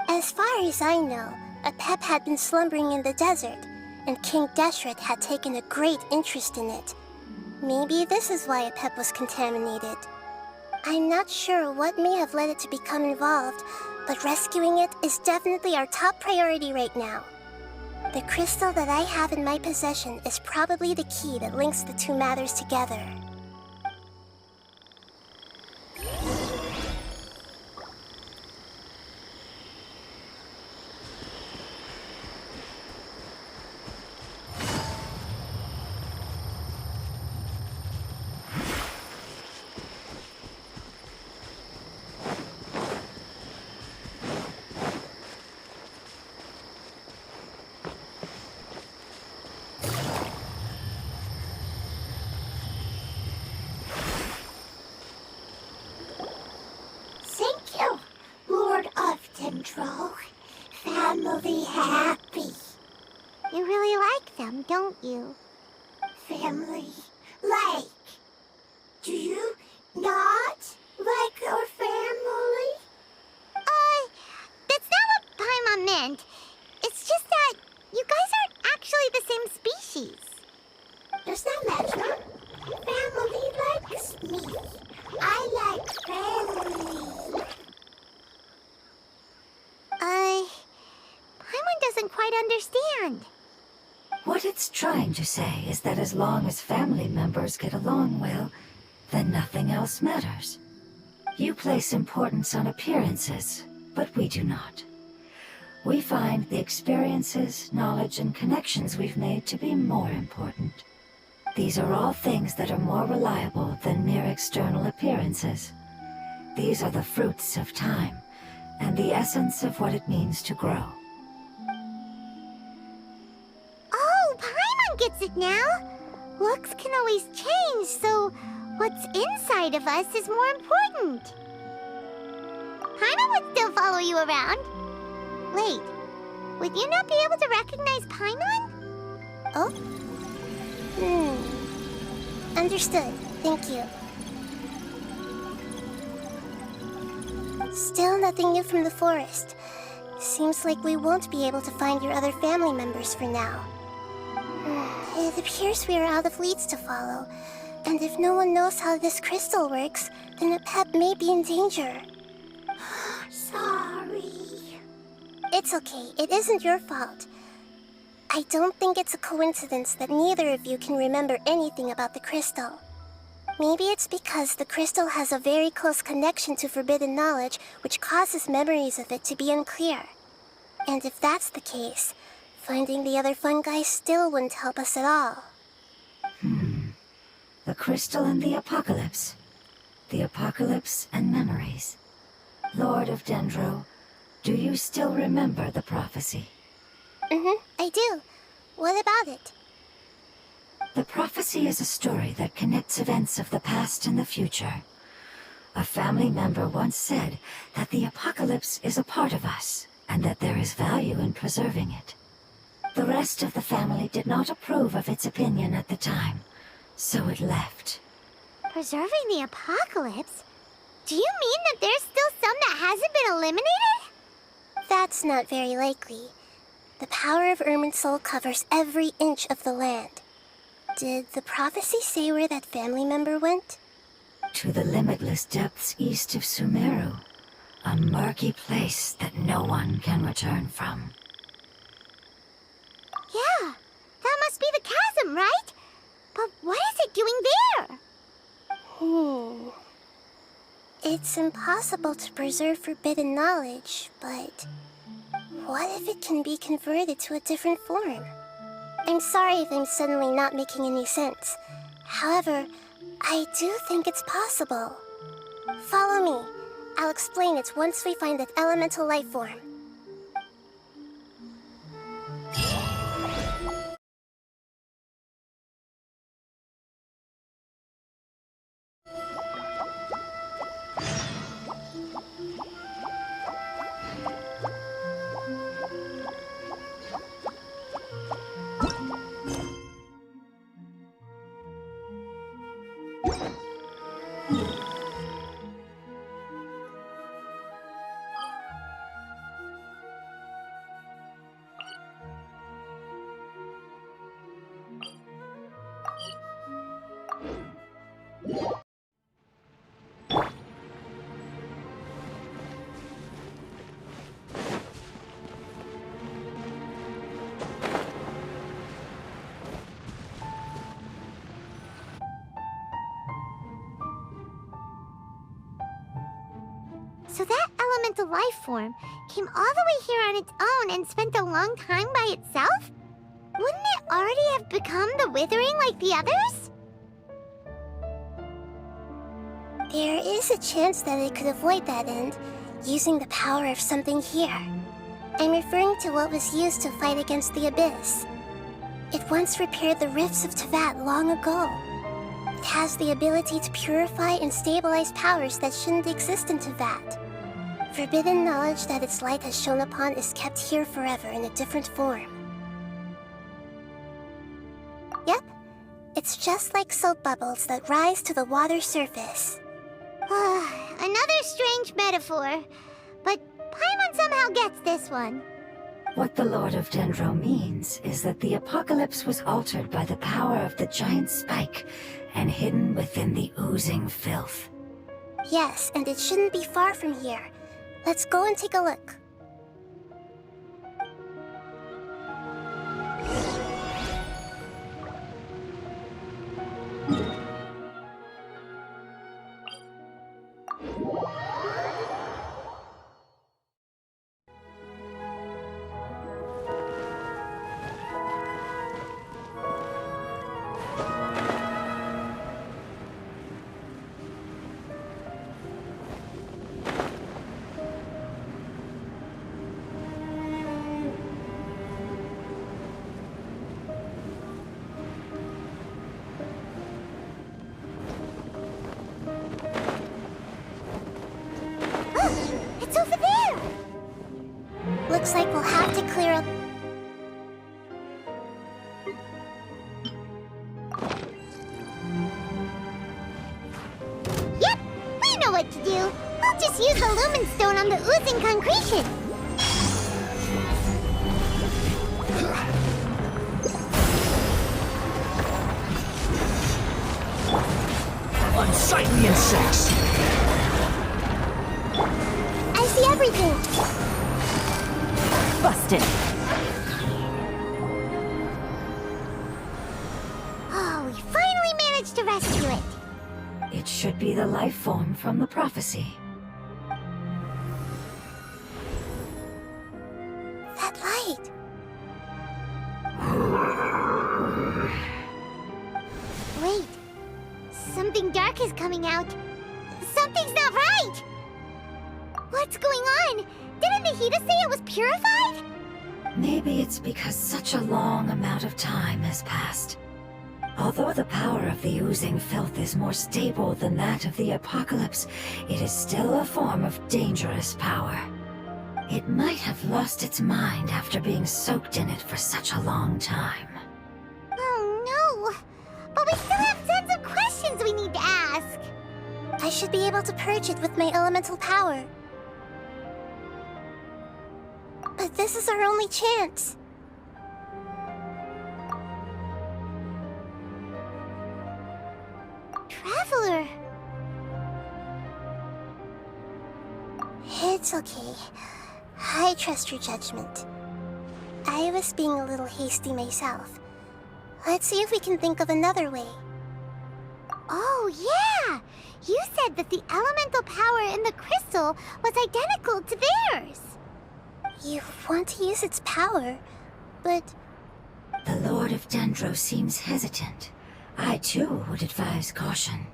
As far as I know, a Pep had been slumbering in the desert, and King Deshret had taken a great interest in it. Maybe this is why a Pep was contaminated. I'm not sure what may have led it to become involved, but rescuing it is definitely our top priority right now. The crystal that I have in my possession is probably the key that links the two matters together. Thank you, Lord of Dendro. Family happy. You really like them, don't you? Family like. Do you not like your family? That's not what Paimon meant. It's just that you guys aren't actually the same species. Does that matter? Family likes me. I like family. Paimon doesn't quite understand. What it's trying to say is that as long as family members get along well, then nothing else matters. You place importance on appearances, but we do not. We find the experiences, knowledge, and connections we've made to be more important. These are all things that are more reliable than mere external appearances. These are the fruits of time, and the essence of what it means to grow. Oh, Paimon gets it now. Looks can always change, so what's inside of us is more important. Paimon would still follow you around. Wait, would you not be able to recognize Paimon? Oh? Understood. Thank you. Still nothing new from the forest. Seems like we won't be able to find your other family members for now. It appears we are out of leads to follow. And if no one knows how this crystal works, then a Pep may be in danger. Sorry. It's okay. It isn't your fault. I don't think it's a coincidence that neither of you can remember anything about the crystal. Maybe it's because the crystal has a very close connection to forbidden knowledge, which causes memories of it to be unclear. And if that's the case, finding the other fungi still wouldn't help us at all. The crystal and the apocalypse. The apocalypse and memories. Lord of Dendro, do you still remember the prophecy? I do. What about it? The prophecy is a story that connects events of the past and the future. A family member once said that the apocalypse is a part of us, and that there is value in preserving it. The rest of the family did not approve of its opinion at the time, so it left. Preserving the apocalypse? Do you mean that there's still some that hasn't been eliminated? That's not very likely. The power of Irminsul covers every inch of the land. Did the prophecy say where that family member went? To the limitless depths east of Sumeru. A murky place that no one can return from. Yeah, that must be the chasm, right? But what is it doing there? It's impossible to preserve forbidden knowledge, but what if it can be converted to a different form? I'm sorry if I'm suddenly not making any sense. However, I do think it's possible. Follow me. I'll explain it once we find that elemental life form. elemental life form came all the way here on its own and spent a long time by itself, wouldn't it already have become the Withering like the others? There is a chance that it could avoid that end, using the power of something here. I'm referring to what was used to fight against the Abyss. It once repaired the rifts of Teyvat long ago. It has the ability to purify and stabilize powers that shouldn't exist in Teyvat. Forbidden knowledge that its light has shone upon is kept here forever in a different form. Yep, it's just like soap bubbles that rise to the water surface. Another strange metaphor, but Paimon somehow gets this one. What the Lord of Dendro means is that the apocalypse was altered by the power of the giant spike and hidden within the oozing filth. Yes, and it shouldn't be far from here. Let's go and take a look. It's over there! Looks like we'll have to clear up... Yep, we know what to do. We'll just use the Lumen Stone on the oozing concretion. Unsightly insects! I see everything! Busted. Oh, we finally managed to rescue it. It should be the life form from the prophecy. That light! Wait, something dark is coming out. Something's not right! What's going on? Didn't Nahida say it was purified? Maybe it's because such a long amount of time has passed. Although the power of the oozing filth is more stable than that of the apocalypse, it is still a form of dangerous power. It might have lost its mind after being soaked in it for such a long time. Oh no! But we still have tons of questions we need to ask. I should be able to purge it with my elemental power. But this is our only chance. Traveler! It's okay. I trust your judgment. I was being a little hasty myself. Let's see if we can think of another way. Oh yeah! You said that the elemental power in the crystal was identical to theirs. You want to use its power, but... The Lord of Dendro seems hesitant. I too would advise caution.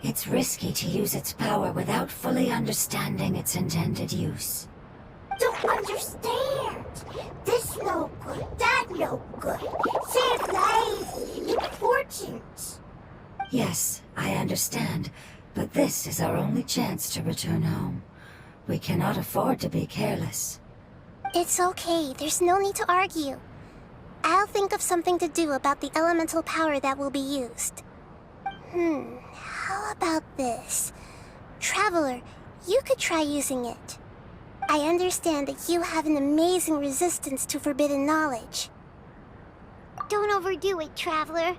It's risky to use its power without fully understanding its intended use. Don't understand. This no good, that no good. Save lives, important. Yes, I understand, but this is our only chance to return home. We cannot afford to be careless. It's okay, there's no need to argue. I'll think of something to do about the elemental power that will be used. How about this? Traveler, you could try using it. I understand that you have an amazing resistance to forbidden knowledge. Don't overdo it, Traveler.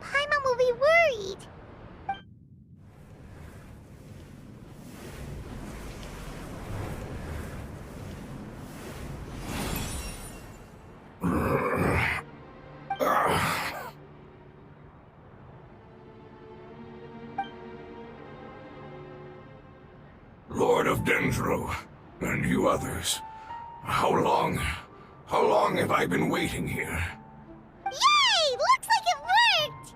Paimon will be worried. Lord of Dendro, And you others, how long have I been waiting here? Yay! Looks like it worked!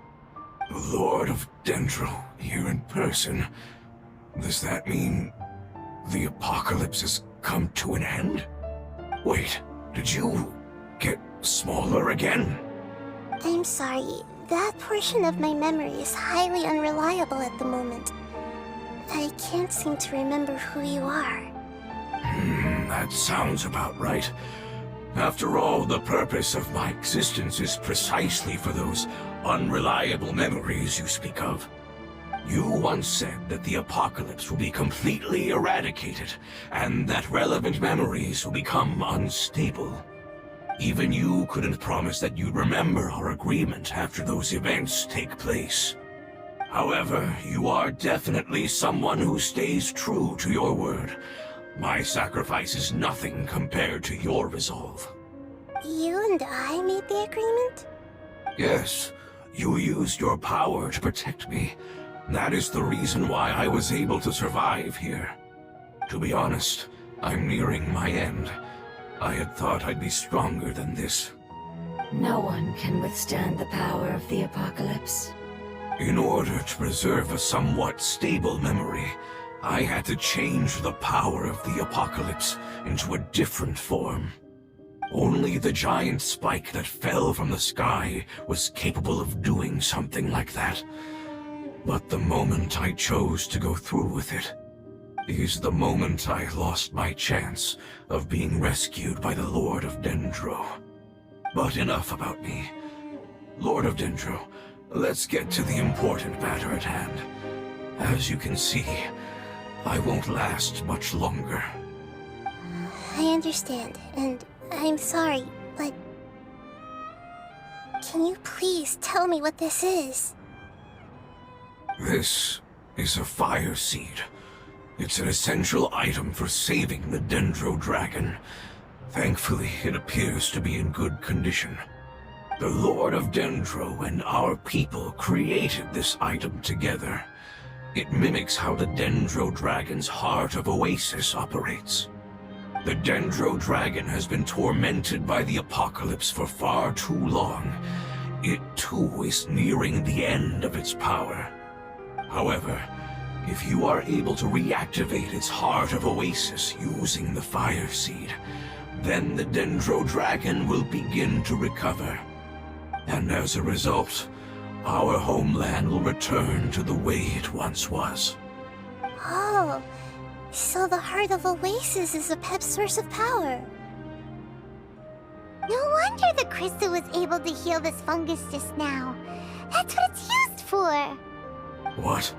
The Lord of Dendro here in person. Does that mean the apocalypse has come to an end? Wait, did you get smaller again? I'm sorry. That portion of my memory is highly unreliable at the moment. I can't seem to remember who you are. That sounds about right. After all, the purpose of my existence is precisely for those unreliable memories you speak of. You once said that the apocalypse will be completely eradicated, and that relevant memories will become unstable. Even you couldn't promise that you'd remember our agreement after those events take place. However, you are definitely someone who stays true to your word. My sacrifice is nothing compared to your resolve. You and I made the agreement? Yes, you used your power to protect me. That is the reason why I was able to survive here. To be honest, I'm nearing my end. I had thought I'd be stronger than this. No one can withstand the power of the apocalypse. In order to preserve a somewhat stable memory, I had to change the power of the apocalypse into a different form. Only the giant spike that fell from the sky was capable of doing something like that. But the moment I chose to go through with it is the moment I lost my chance of being rescued by the Lord of Dendro. But enough about me. Lord of Dendro, let's get to the important matter at hand. As you can see, I won't last much longer. I understand, and I'm sorry, but... Can you please tell me what this is? This is a fire seed. It's an essential item for saving the Dendro dragon. Thankfully, it appears to be in good condition. The Lord of Dendro and our people created this item together. It mimics how the Dendro dragon's heart of Oasis operates. The Dendro dragon has been tormented by the apocalypse for far too long. It too is nearing the end of its power. However, if you are able to reactivate its heart of Oasis using the fire seed, then the Dendro dragon will begin to recover. And as a result, our homeland will return to the way it once was. Oh, so the heart of Oasis is a pep source of power. No wonder the crystal was able to heal this fungus just now. That's what it's used for. What?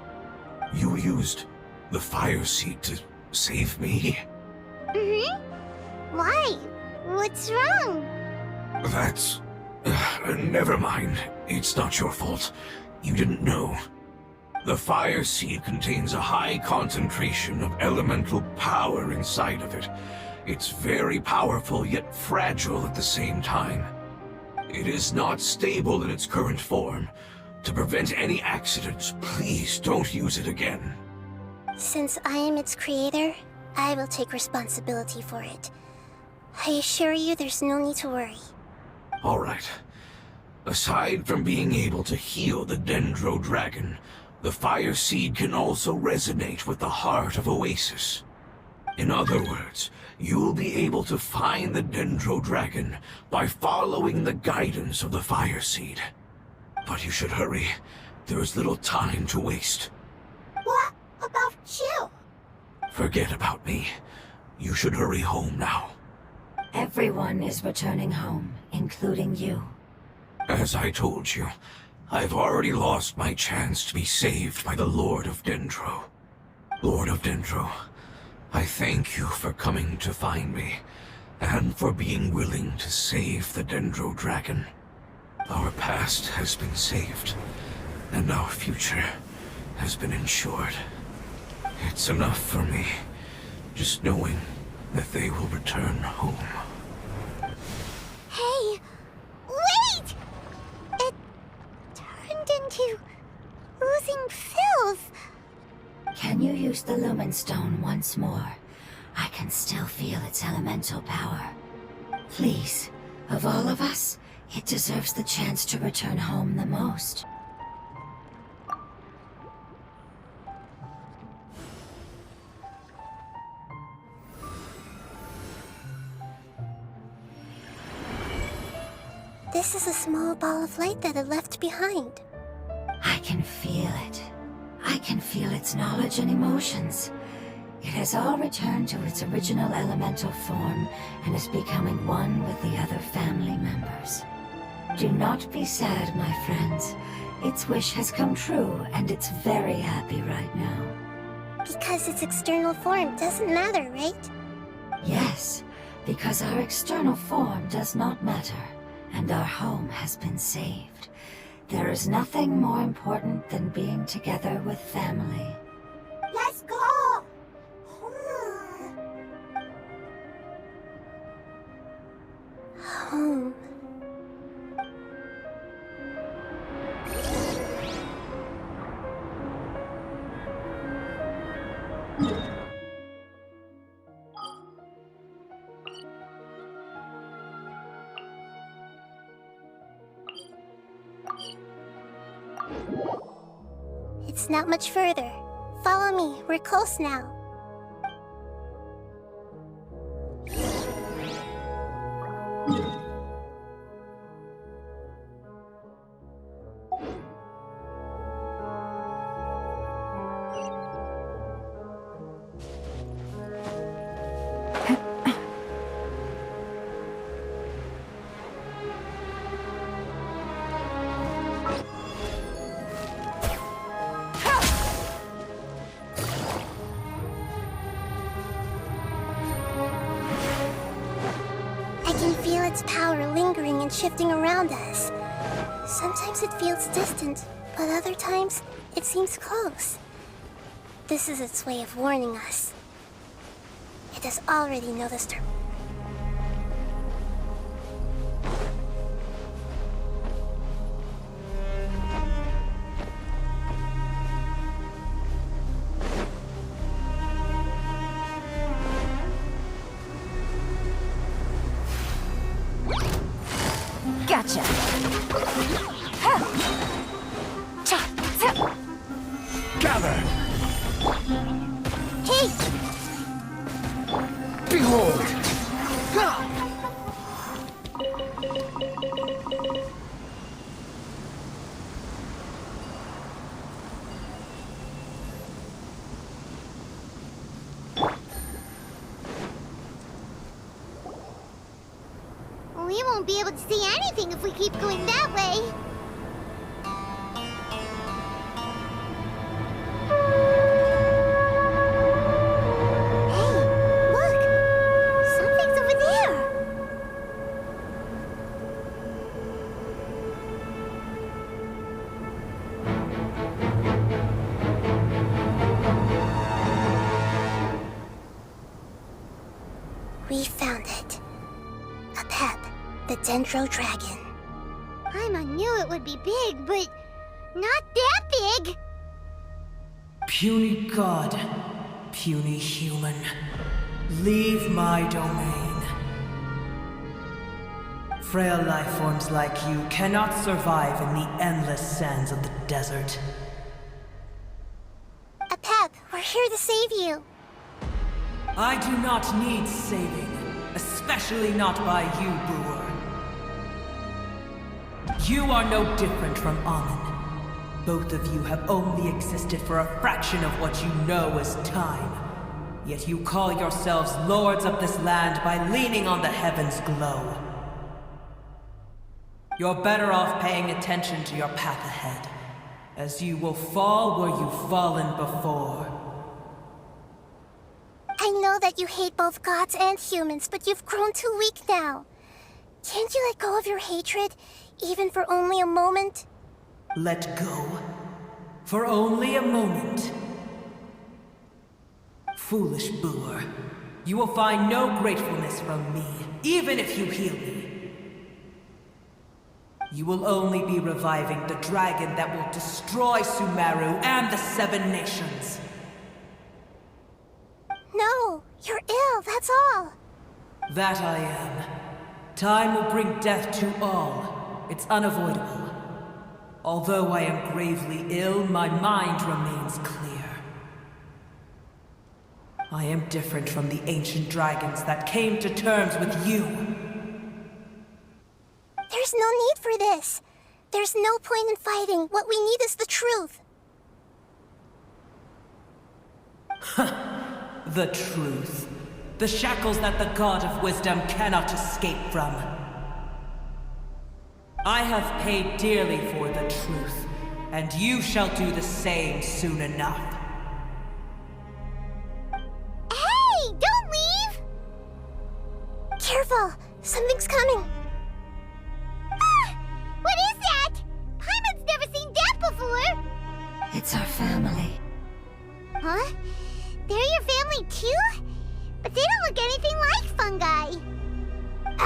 You used the fire seed to save me? Mm-hmm. Why? What's wrong? That's... never mind. It's not your fault. You didn't know. The fire seed contains a high concentration of elemental power inside of it. It's very powerful, yet fragile at the same time. It is not stable in its current form. To prevent any accidents, please don't use it again. Since I am its creator, I will take responsibility for it. I assure you there's no need to worry. All right. Aside from being able to heal the Dendro dragon, the fire seed can also resonate with the heart of Oasis. In other words, you'll be able to find the Dendro dragon by following the guidance of the fire seed. But you should hurry. There is little time to waste. What about you? Forget about me. You should hurry home now. Everyone is returning home, including you. As I told you, I've already lost my chance to be saved by the Lord of Dendro. Lord of Dendro, I thank you for coming to find me, and for being willing to save the Dendro dragon. Our past has been saved, and our future has been ensured. It's enough for me, just knowing that they will return home. Hey, wait! It turned into oozing filth. Can you use the Lumen Stone once more? I can can still feel its elemental power. Please, of all of us, it deserves the chance to return home the most. This is a small ball of light that it left behind. I can feel it. I can feel its knowledge and emotions. It has all returned to its original elemental form and is becoming one with the other family members. Do not be sad, my friends. Its wish has come true, and it's very happy right now. Because its external form doesn't matter, right? Yes, because our external form does not matter, and our home has been saved. There is nothing more important than being together with family. Let's go! Home. It's not much further. Follow me, we're close now. I can feel its power lingering and shifting around us. Sometimes it feels distant, but other times it seems close. This is its way of warning us. It has already noticed our... Gotcha. Gather! Hey! Behold! We won't be able to see anything if we keep going that way. Hey, look! Something's over there! We found it. A pep, the Dendro Dragon. Paimon knew it would be big, but not that big! Puny god, puny human, leave my domain. Frail life forms like you cannot survive in the endless sands of the desert. A pep, we're here to save you. I do not need saving, especially not by you, Boor. You are no different from Amun. Both of you have only existed for a fraction of what you know as time. Yet you call yourselves lords of this land by leaning on the heavens' glow. You're better off paying attention to your path ahead, as you will fall where you've fallen before. I know that you hate both gods and humans, but you've grown too weak now. Can't you let go of your hatred, even for only a moment? Let go? For only a moment? Foolish Boor. You will find no gratefulness from me, even if you heal me. You will only be reviving the dragon that will destroy Sumeru and the Seven Nations. No, You're ill, that's all. That I am. Time will bring death to all. It's unavoidable. Although I am gravely ill, my mind remains clear. I am different from the ancient dragons that came to terms with you. There's no need for this. There's no point in fighting. What we need is the truth. The truth. The shackles that the God of Wisdom cannot escape from. I have paid dearly for the truth, and you shall do the same soon enough. Hey, don't leave! Careful, something's coming. Ah! What is that? Paimon's never seen that before! It's our family. Huh? They're your family too? But they don't look anything like fungi.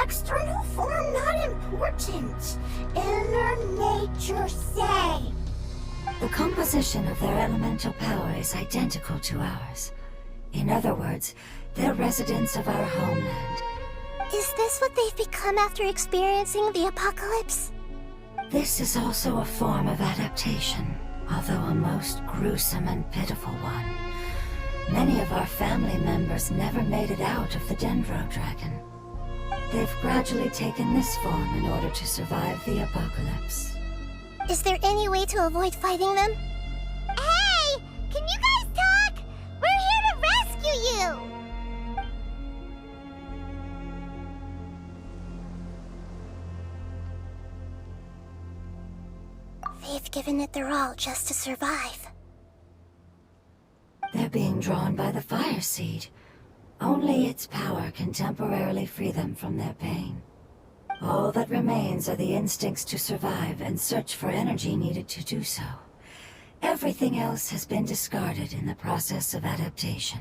External form not important. Inner nature say. The composition of their elemental power is identical to ours. In other words, they're residents of our homeland. Is this what they've become after experiencing the apocalypse? This is also a form of adaptation, although a most gruesome and pitiful one. Many of our family members never made it out of the Dendro Dragon. They've gradually taken this form in order to survive the apocalypse. Is there any way to avoid fighting them? Hey! Can you guys talk? We're here to rescue you! They've given it their all just to survive. They're being drawn by the fire seed. Only its power can temporarily free them from their pain. All that remains are the instincts to survive and search for energy needed to do so. Everything else has been discarded in the process of adaptation.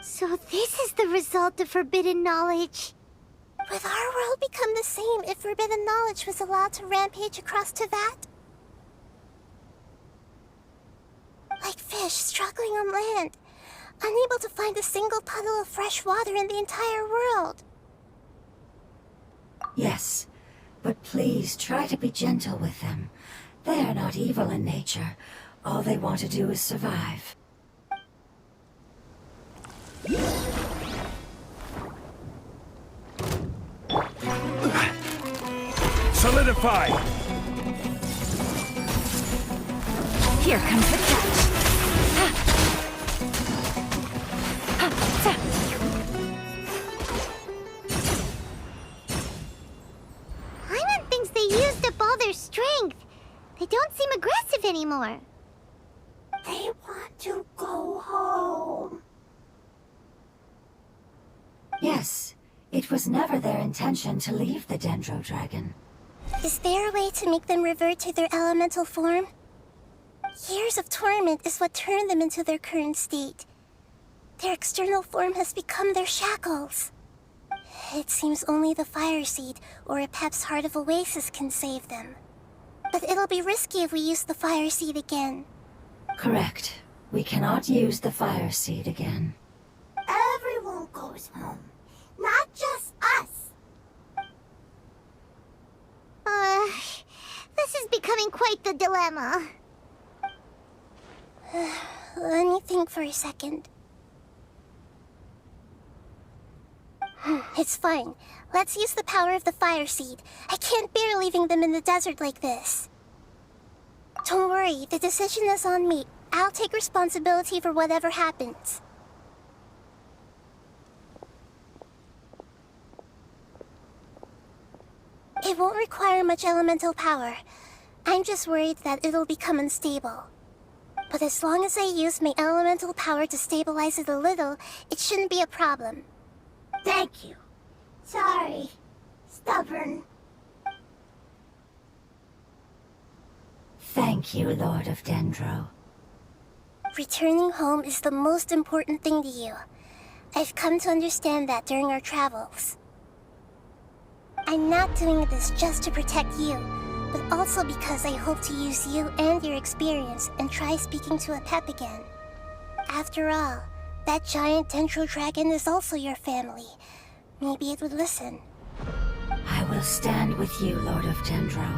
So this is the result of forbidden knowledge. Would our world become the same if forbidden knowledge was allowed to rampage across Teyvat? Like fish struggling on land, unable to find a single puddle of fresh water in the entire world. Yes, but please try to be gentle with them. They are not evil in nature. All they want to do is survive. Solidify! Here comes the catch. Paimon thinks they used up all their strength. They don't seem aggressive anymore. They want to go home. Yes, it was never their intention to leave the Dendro Dragon. Is there a way to make them revert to their elemental form? Years of torment is what turned them into their current state. Their external form has become their shackles. It seems only the Fire Seed or Apep's Heart of Oasis can save them. But it'll be risky if we use the Fire Seed again. Correct. We cannot use the fire seed again. Everyone goes home, not just us. This is becoming quite the dilemma. Let me think for a second. It's fine. Let's use the power of the Fire Seed. I can't bear leaving them in the desert like this. Don't worry, the decision is on me. I'll take responsibility for whatever happens. It won't require much elemental power. I'm just worried that it'll become unstable. But as long as I use my elemental power to stabilize it a little, it shouldn't be a problem. Thank you. Sorry. Stubborn. Thank you, Lord of Dendro. Returning home is the most important thing to you. I've come to understand that during our travels. I'm not doing this just to protect you, but also because I hope to use you and your experience and try speaking to Apep again. After all, That giant dendro dragon is also your family. Maybe it would listen. I will stand with you, Lord of Dendro.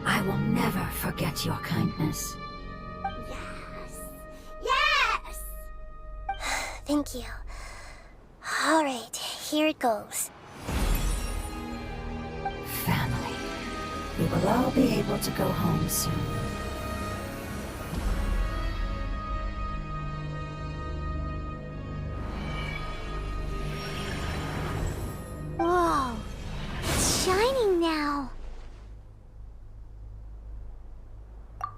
I will never forget your kindness. Yes! Yes! Thank you. Alright, here it goes. Family. We will all be able to go home soon. Whoa! It's shining now.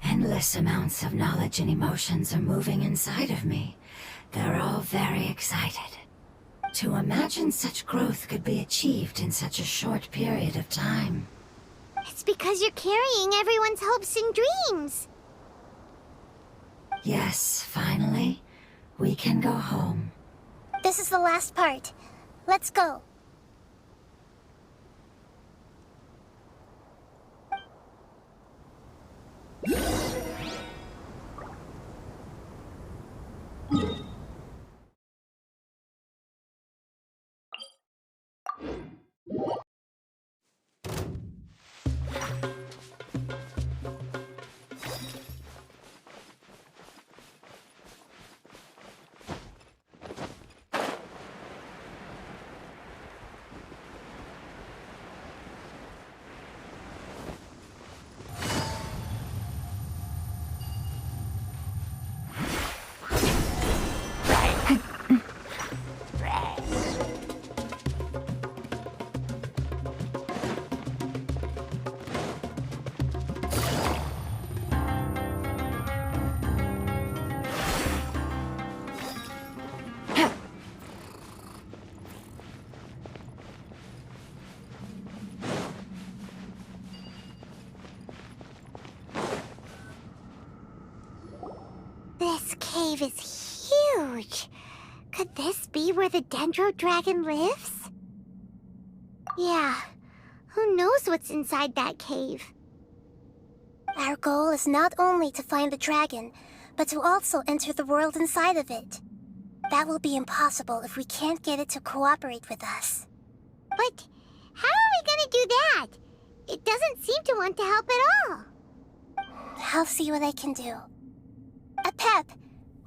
Endless amounts of knowledge and emotions are moving inside of me. They're all very excited. To imagine such growth could be achieved in such a short period of time. It's because you're carrying everyone's hopes and dreams. Yes, finally, we can go home. This is the last part. Let's go. This cave is huge. Could this be where the Dendro Dragon lives? Yeah, who knows what's inside that cave? Our goal is not only to find the dragon, but to also enter the world inside of it. That will be impossible if we can't get it to cooperate with us. But how are we gonna do that? It doesn't seem to want to help at all. I'll see what I can do. Pep,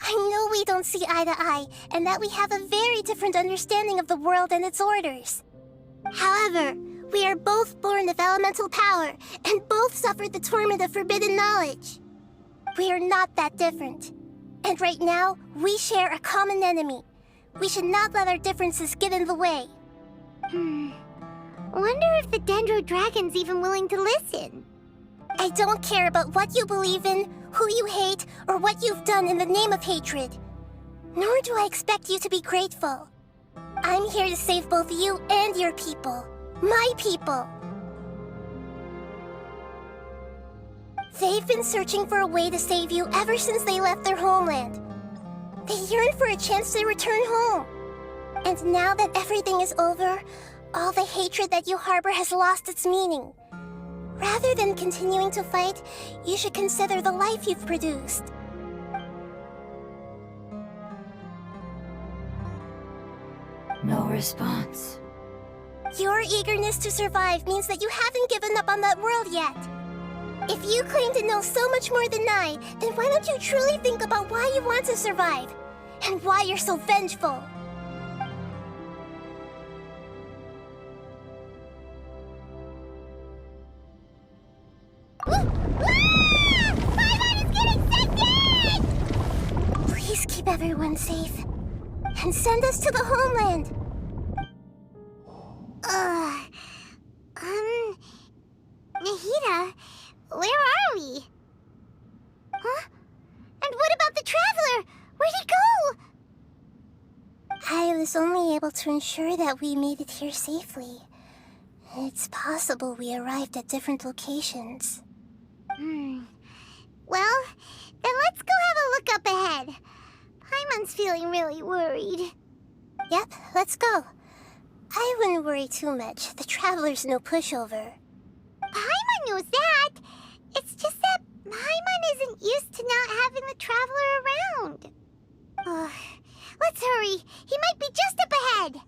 I know we don't see eye to eye, and that we have a very different understanding of the world and its orders. However, we are both born of elemental power, and both suffered the torment of forbidden knowledge. We are not that different. And right now, we share a common enemy. We should not let our differences get in the way. Wonder if the Dendro Dragon's even willing to listen. I don't care about what you believe in, who you hate, or what you've done in the name of hatred. Nor do I expect you to be grateful. I'm here to save both you and your people. My people. They've been searching for a way to save you ever since they left their homeland. They yearn for a chance to return home. And now that everything is over, all the hatred that you harbor has lost its meaning. Rather than continuing to fight, you should consider the life you've produced. No response. Your eagerness to survive means that you haven't given up on that world yet. If you claim to know so much more than I, then why don't you truly think about why you want to survive? And why you're so vengeful? Please keep everyone safe. And send us to the homeland. Nahida, where are we? Huh? And what about the Traveler? Where'd he go? I was only able to ensure that we made it here safely. It's possible we arrived at different locations. Well, then let's go have a look up ahead. Paimon's feeling really worried. Yep, let's go. I wouldn't worry too much. The Traveler's no pushover. Paimon knows that. It's just that Paimon isn't used to not having the Traveler around. Let's hurry. He might be just up ahead.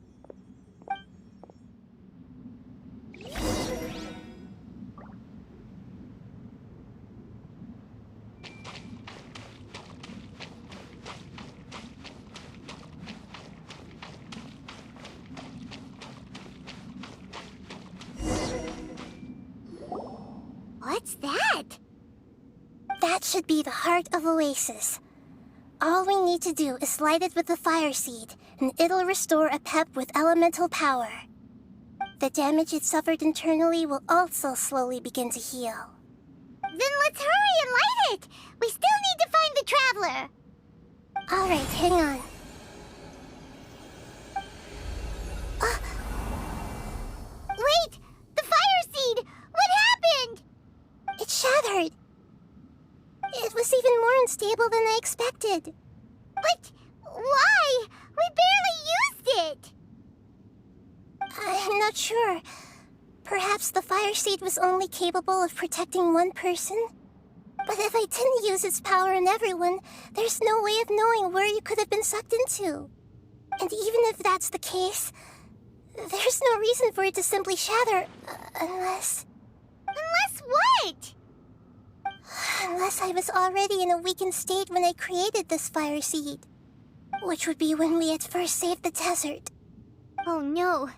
What's that? That should be the heart of Oasis. All we need to do is light it with the fire seed, and it'll restore a pep with elemental power. The damage it suffered internally will also slowly begin to heal. Then let's hurry and light it! We still need to find the Traveler! Alright, hang on. Wait! The fire seed! What happened? It shattered. It was even more unstable than I expected. But why? We barely used it! I'm not sure. Perhaps the fire seed was only capable of protecting one person? But if I didn't use its power on everyone, there's no way of knowing where you could have been sucked into. And even if that's the case, there's no reason for it to simply shatter, unless... Unless what? Unless I was already in a weakened state when I created this fire seed. Which would be when we had first saved the desert. Oh no.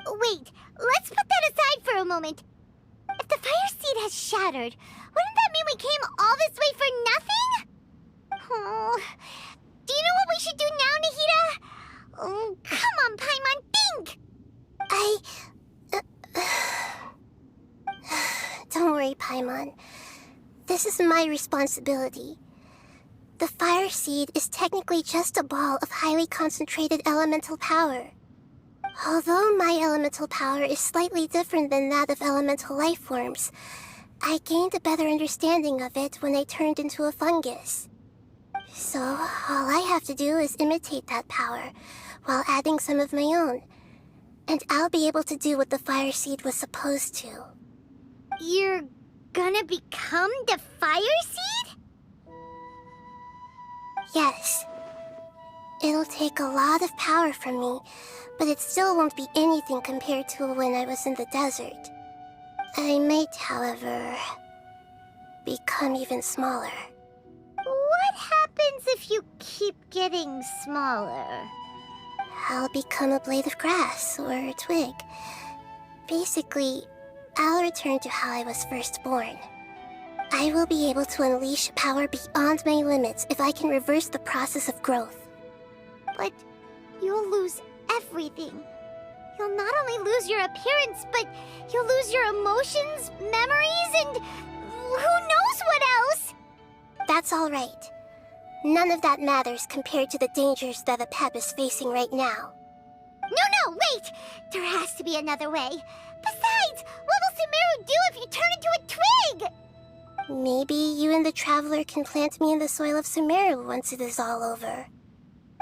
Wait, let's put that aside for a moment. If the fire seed has shattered, wouldn't that mean we came all this way for nothing? Oh, do you know what we should do now, Nahida? Oh, come on, Paimon, think! Don't worry, Paimon. This is my responsibility. The fire seed is technically just a ball of highly concentrated elemental power. Although my elemental power is slightly different than that of elemental life forms, I gained a better understanding of it when I turned into a fungus. So, all I have to do is imitate that power, while adding some of my own. And I'll be able to do what the fire seed was supposed to. You're gonna become the fire seed? Yes. It'll take a lot of power from me, but it still won't be anything compared to when I was in the desert. I might, however, become even smaller. What happens if you keep getting smaller? I'll become a blade of grass or a twig. Basically, I'll return to how I was first born. I will be able to unleash power beyond my limits if I can reverse the process of growth. But you'll lose everything. You'll not only lose your appearance, but you'll lose your emotions, memories, and who knows what else? That's all right. None of that matters compared to the dangers that a Pep is facing right now. No, wait! There has to be another way. Besides, what will Sumeru do if you turn into a twig? Maybe you and the Traveler can plant me in the soil of Sumeru once it is all over.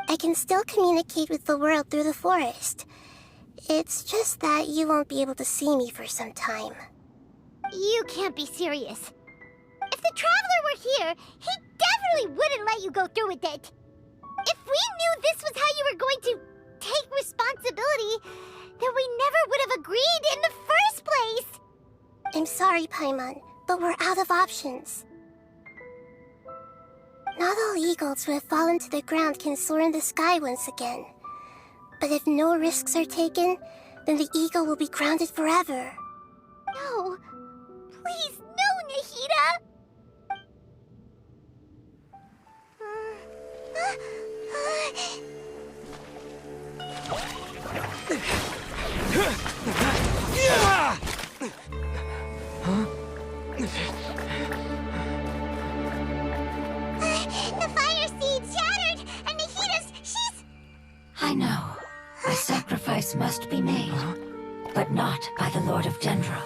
I can still communicate with the world through the forest. It's just that you won't be able to see me for some time. You can't be serious. If the Traveler were here, he definitely wouldn't let you go through with it. If we knew this was how you were going to take responsibility, then we never would have agreed in the first place. I'm sorry, Paimon, but we're out of options. Not all eagles who have fallen to the ground can soar in the sky once again. But if no risks are taken, then the eagle will be grounded forever. No. Please, no, Nahida! The fire seed shattered, and she's... I know. A sacrifice must be made, but not by the Lord of Dendro.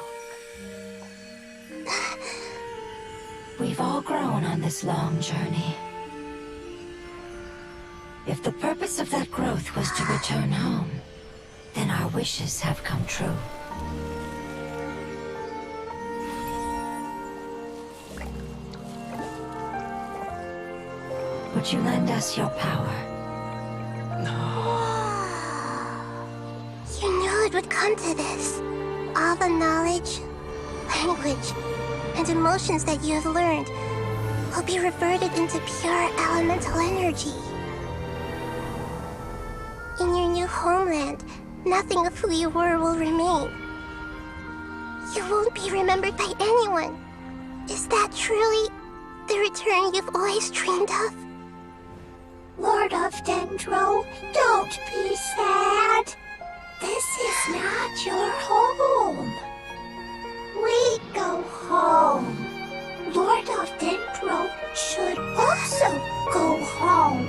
We've all grown on this long journey. If the purpose of that growth was to return home, then our wishes have come true. would you lend us your power? You knew it would come to this. All the knowledge, language, and emotions that you have learned will be reverted into pure elemental energy. In your new homeland, nothing of who you were will remain. You won't be remembered by anyone. Is that truly the return you've always dreamed of? Lord of Dendro, don't be sad. This is not your home. We go home. Lord of Dendro should also go home.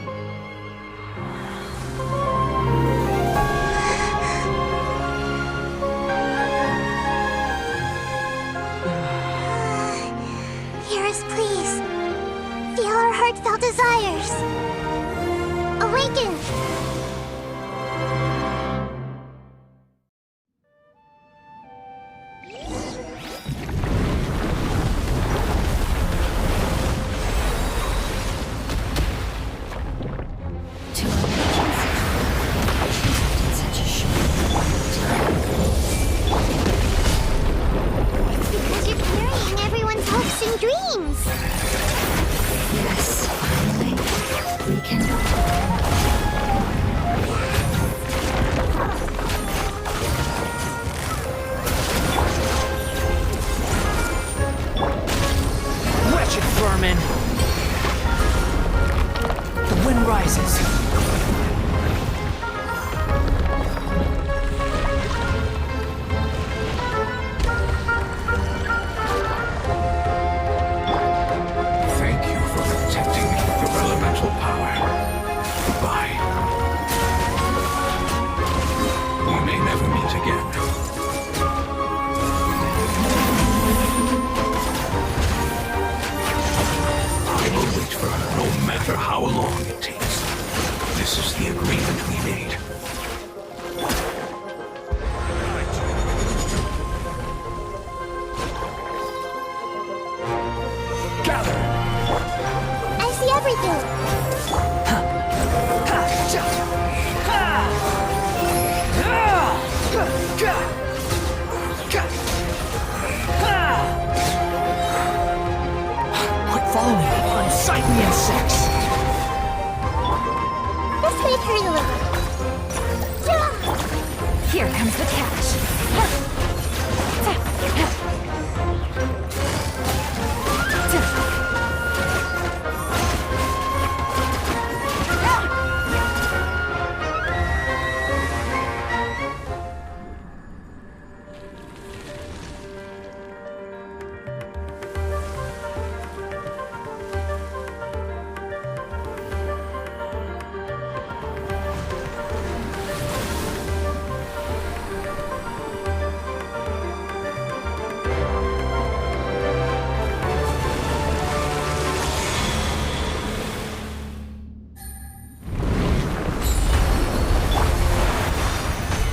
Hear us, please. Feel our heartfelt desires. Awaken! To awaken in such a short time. It's because you're carrying everyone's hopes and dreams. Yes, finally, we can go. Wretched vermin! The wind rises. Thank you for protecting your elemental power. Goodbye. We may never meet again. I will wait for her no matter how long it takes. This is the agreement we made. Gather! I see everything. Quit following me, unsightly insects! This may hurt a little. Here comes the catch.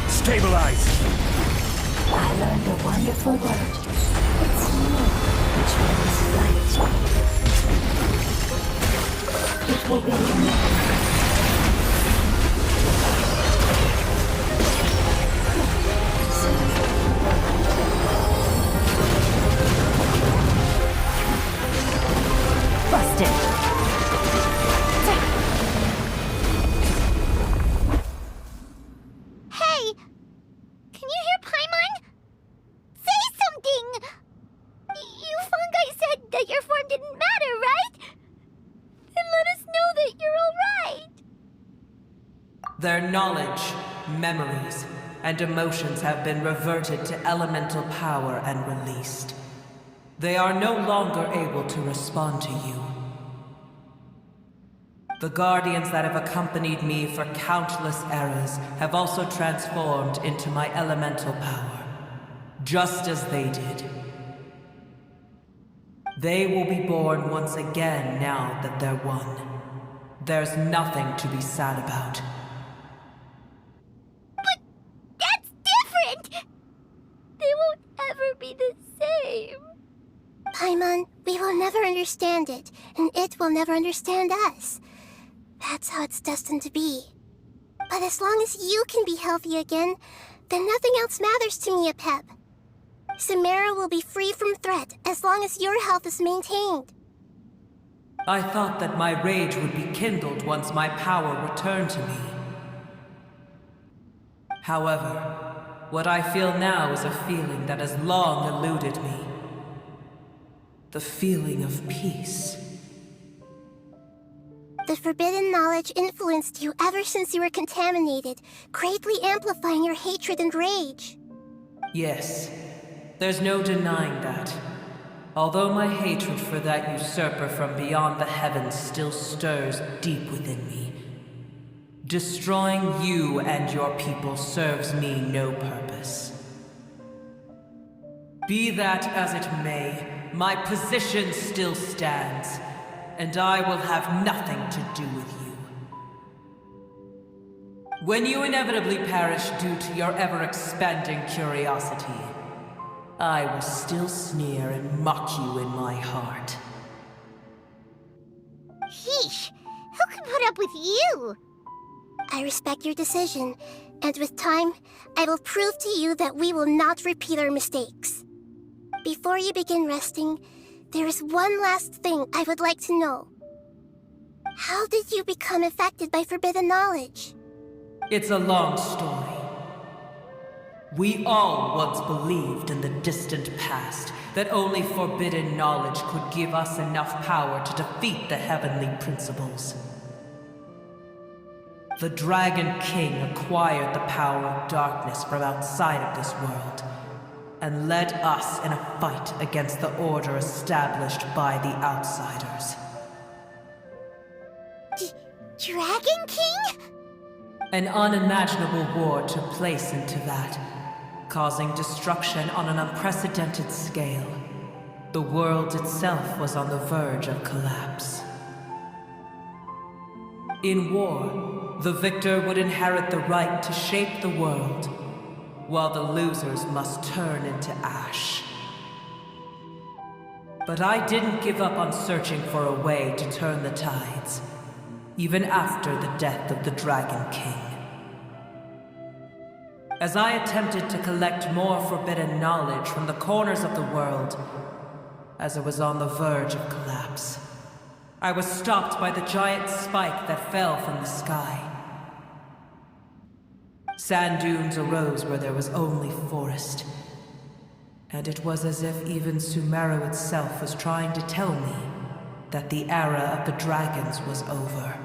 Stabilize! I learned a wonderful word. It's you, which means light. It will be enough. Busted. Hey! Can you hear Paimon? Say something! You fungi said that your form didn't matter, right? Then let us know that you're alright! Their knowledge, memories, and emotions have been reverted to elemental power and released. They are no longer able to respond to you. The guardians that have accompanied me for countless eras have also transformed into my elemental power, just as they did. They will be born once again now that they're one. There's nothing to be sad about. But that's different! They won't ever be the same. Paimon, we will never understand it, and it will never understand us. That's how it's destined to be. But as long as you can be healthy again, then nothing else matters to me, Apep. Samara will be free from threat as long as your health is maintained. I thought that my rage would be kindled once my power returned to me. However, what I feel now is a feeling that has long eluded me. The feeling of peace. The forbidden knowledge influenced you ever since you were contaminated, greatly amplifying your hatred and rage. Yes, there's no denying that. Although my hatred for that usurper from beyond the heavens still stirs deep within me, destroying you and your people serves me no purpose. Be that as it may, my position still stands, and I will have nothing to do with you. When you inevitably perish due to your ever-expanding curiosity, I will still sneer and mock you in my heart. Sheesh, who can put up with you? I respect your decision, and with time, I will prove to you that we will not repeat our mistakes. Before you begin resting, there is one last thing I would like to know. How did you become affected by forbidden knowledge? It's a long story. We all once believed in the distant past that only forbidden knowledge could give us enough power to defeat the heavenly principles. The Dragon King acquired the power of darkness from outside of this world, and led us in a fight against the order established by the outsiders. Dragon King? An unimaginable war took place into that, causing destruction on an unprecedented scale. The world itself was on the verge of collapse. In war, the victor would inherit the right to shape the world, while the losers must turn into ash. But I didn't give up on searching for a way to turn the tides, even after the death of the Dragon King. As I attempted to collect more forbidden knowledge from the corners of the world, as it was on the verge of collapse, I was stopped by the giant spike that fell from the sky. Sand dunes arose where there was only forest, and it was as if even Sumeru itself was trying to tell me that the era of the dragons was over.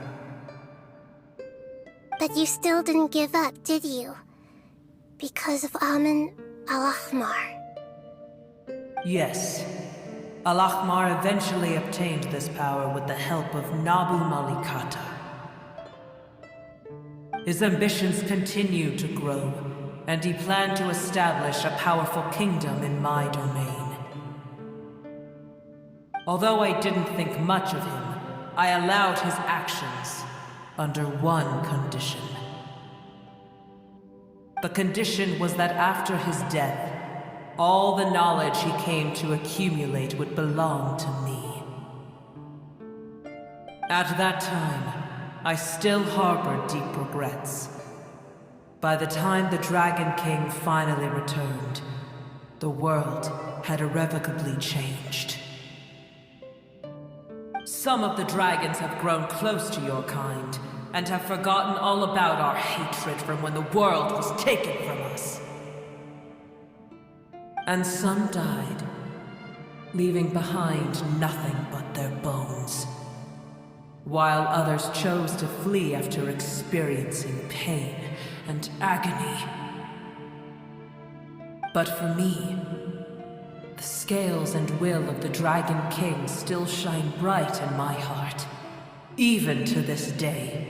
But you still didn't give up, did you? Because of Amun Al-Ahmar. Yes. Al-Ahmar eventually obtained this power with the help of Nabu Malikata. His ambitions continued to grow, and he planned to establish a powerful kingdom in my domain. Although I didn't think much of him, I allowed his actions under one condition. The condition was that after his death, all the knowledge he came to accumulate would belong to me. At that time, I still harbored deep regrets. By the time the Dragon King finally returned, the world had irrevocably changed. Some of the dragons have grown close to your kind, and have forgotten all about our hatred from when the world was taken from us. And some died, leaving behind nothing but their bones, while others chose to flee after experiencing pain and agony. But for me, the scales and will of the Dragon King still shine bright in my heart, even to this day.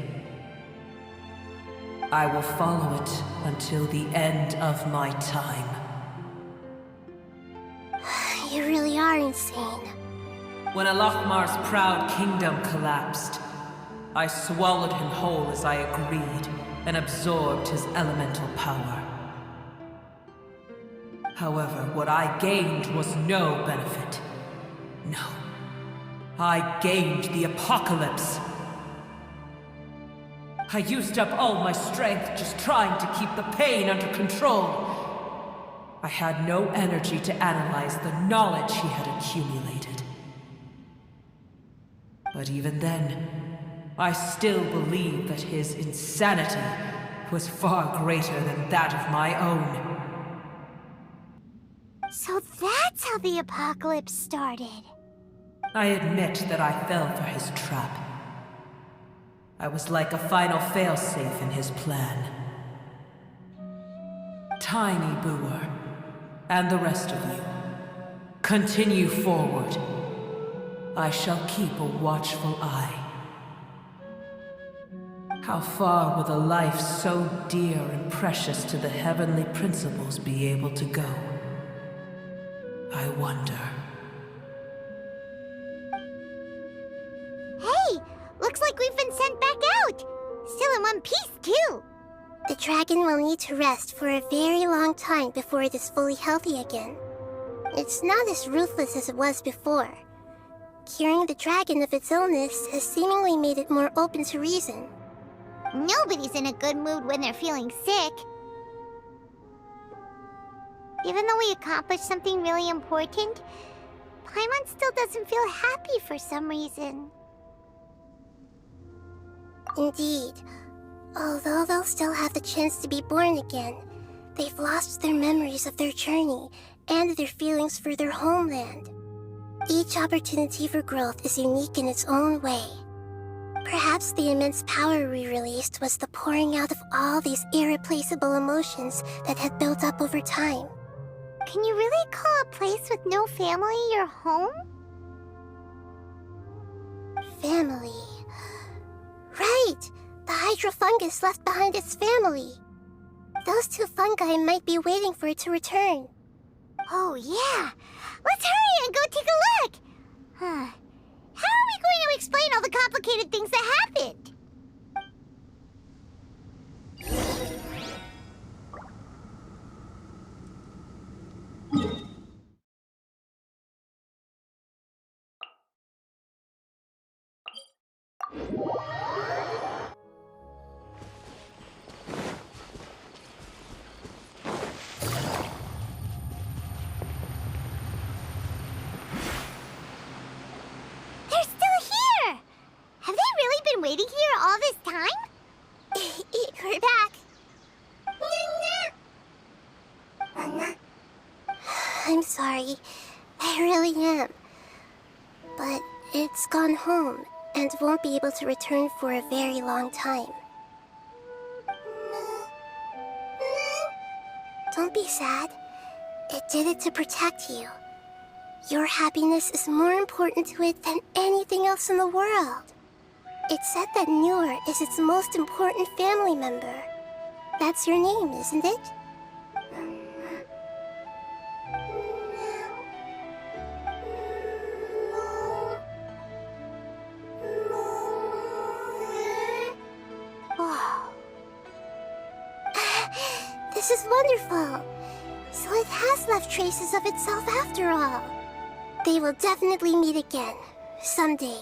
I will follow it until the end of my time. You really are insane. When Al-Ahmar's proud kingdom collapsed, I swallowed him whole as I agreed, and absorbed his elemental power. However, what I gained was no benefit. No. I gained the apocalypse. I used up all my strength just trying to keep the pain under control. I had no energy to analyze the knowledge he had accumulated. But even then, I still believe that his insanity was far greater than that of my own. So that's how the apocalypse started. I admit that I fell for his trap. I was like a final failsafe in his plan. Tiny Booer, and the rest of you, continue forward. I shall keep a watchful eye. How far will a life so dear and precious to the heavenly principles be able to go? I wonder. Hey! Looks like we've been sent back out! Still in one piece, too! The dragon will need to rest for a very long time before it is fully healthy again. It's not as ruthless as it was before. Curing the dragon of its illness has seemingly made it more open to reason. Nobody's in a good mood when they're feeling sick. Even though we accomplished something really important, Paimon still doesn't feel happy for some reason. Indeed. Although they'll still have the chance to be born again, they've lost their memories of their journey and their feelings for their homeland. Each opportunity for growth is unique in its own way. Perhaps the immense power we released was the pouring out of all these irreplaceable emotions that had built up over time. Can you really call a place with no family your home? Family. Right! The hydrofungus left behind its family. Those two fungi might be waiting for it to return. Oh, yeah! Let's hurry and go take a look! Huh. How are we going to explain all the complicated things that happened? Waiting here all this time? We're back. I'm sorry. I really am. But it's gone home and won't be able to return for a very long time. Don't be sad. It did it to protect you. Your happiness is more important to it than anything else in the world. It's said that Newer is its most important family member. That's your name, isn't it? Wow. This is wonderful. So it has left traces of itself after all. They will definitely meet again, someday.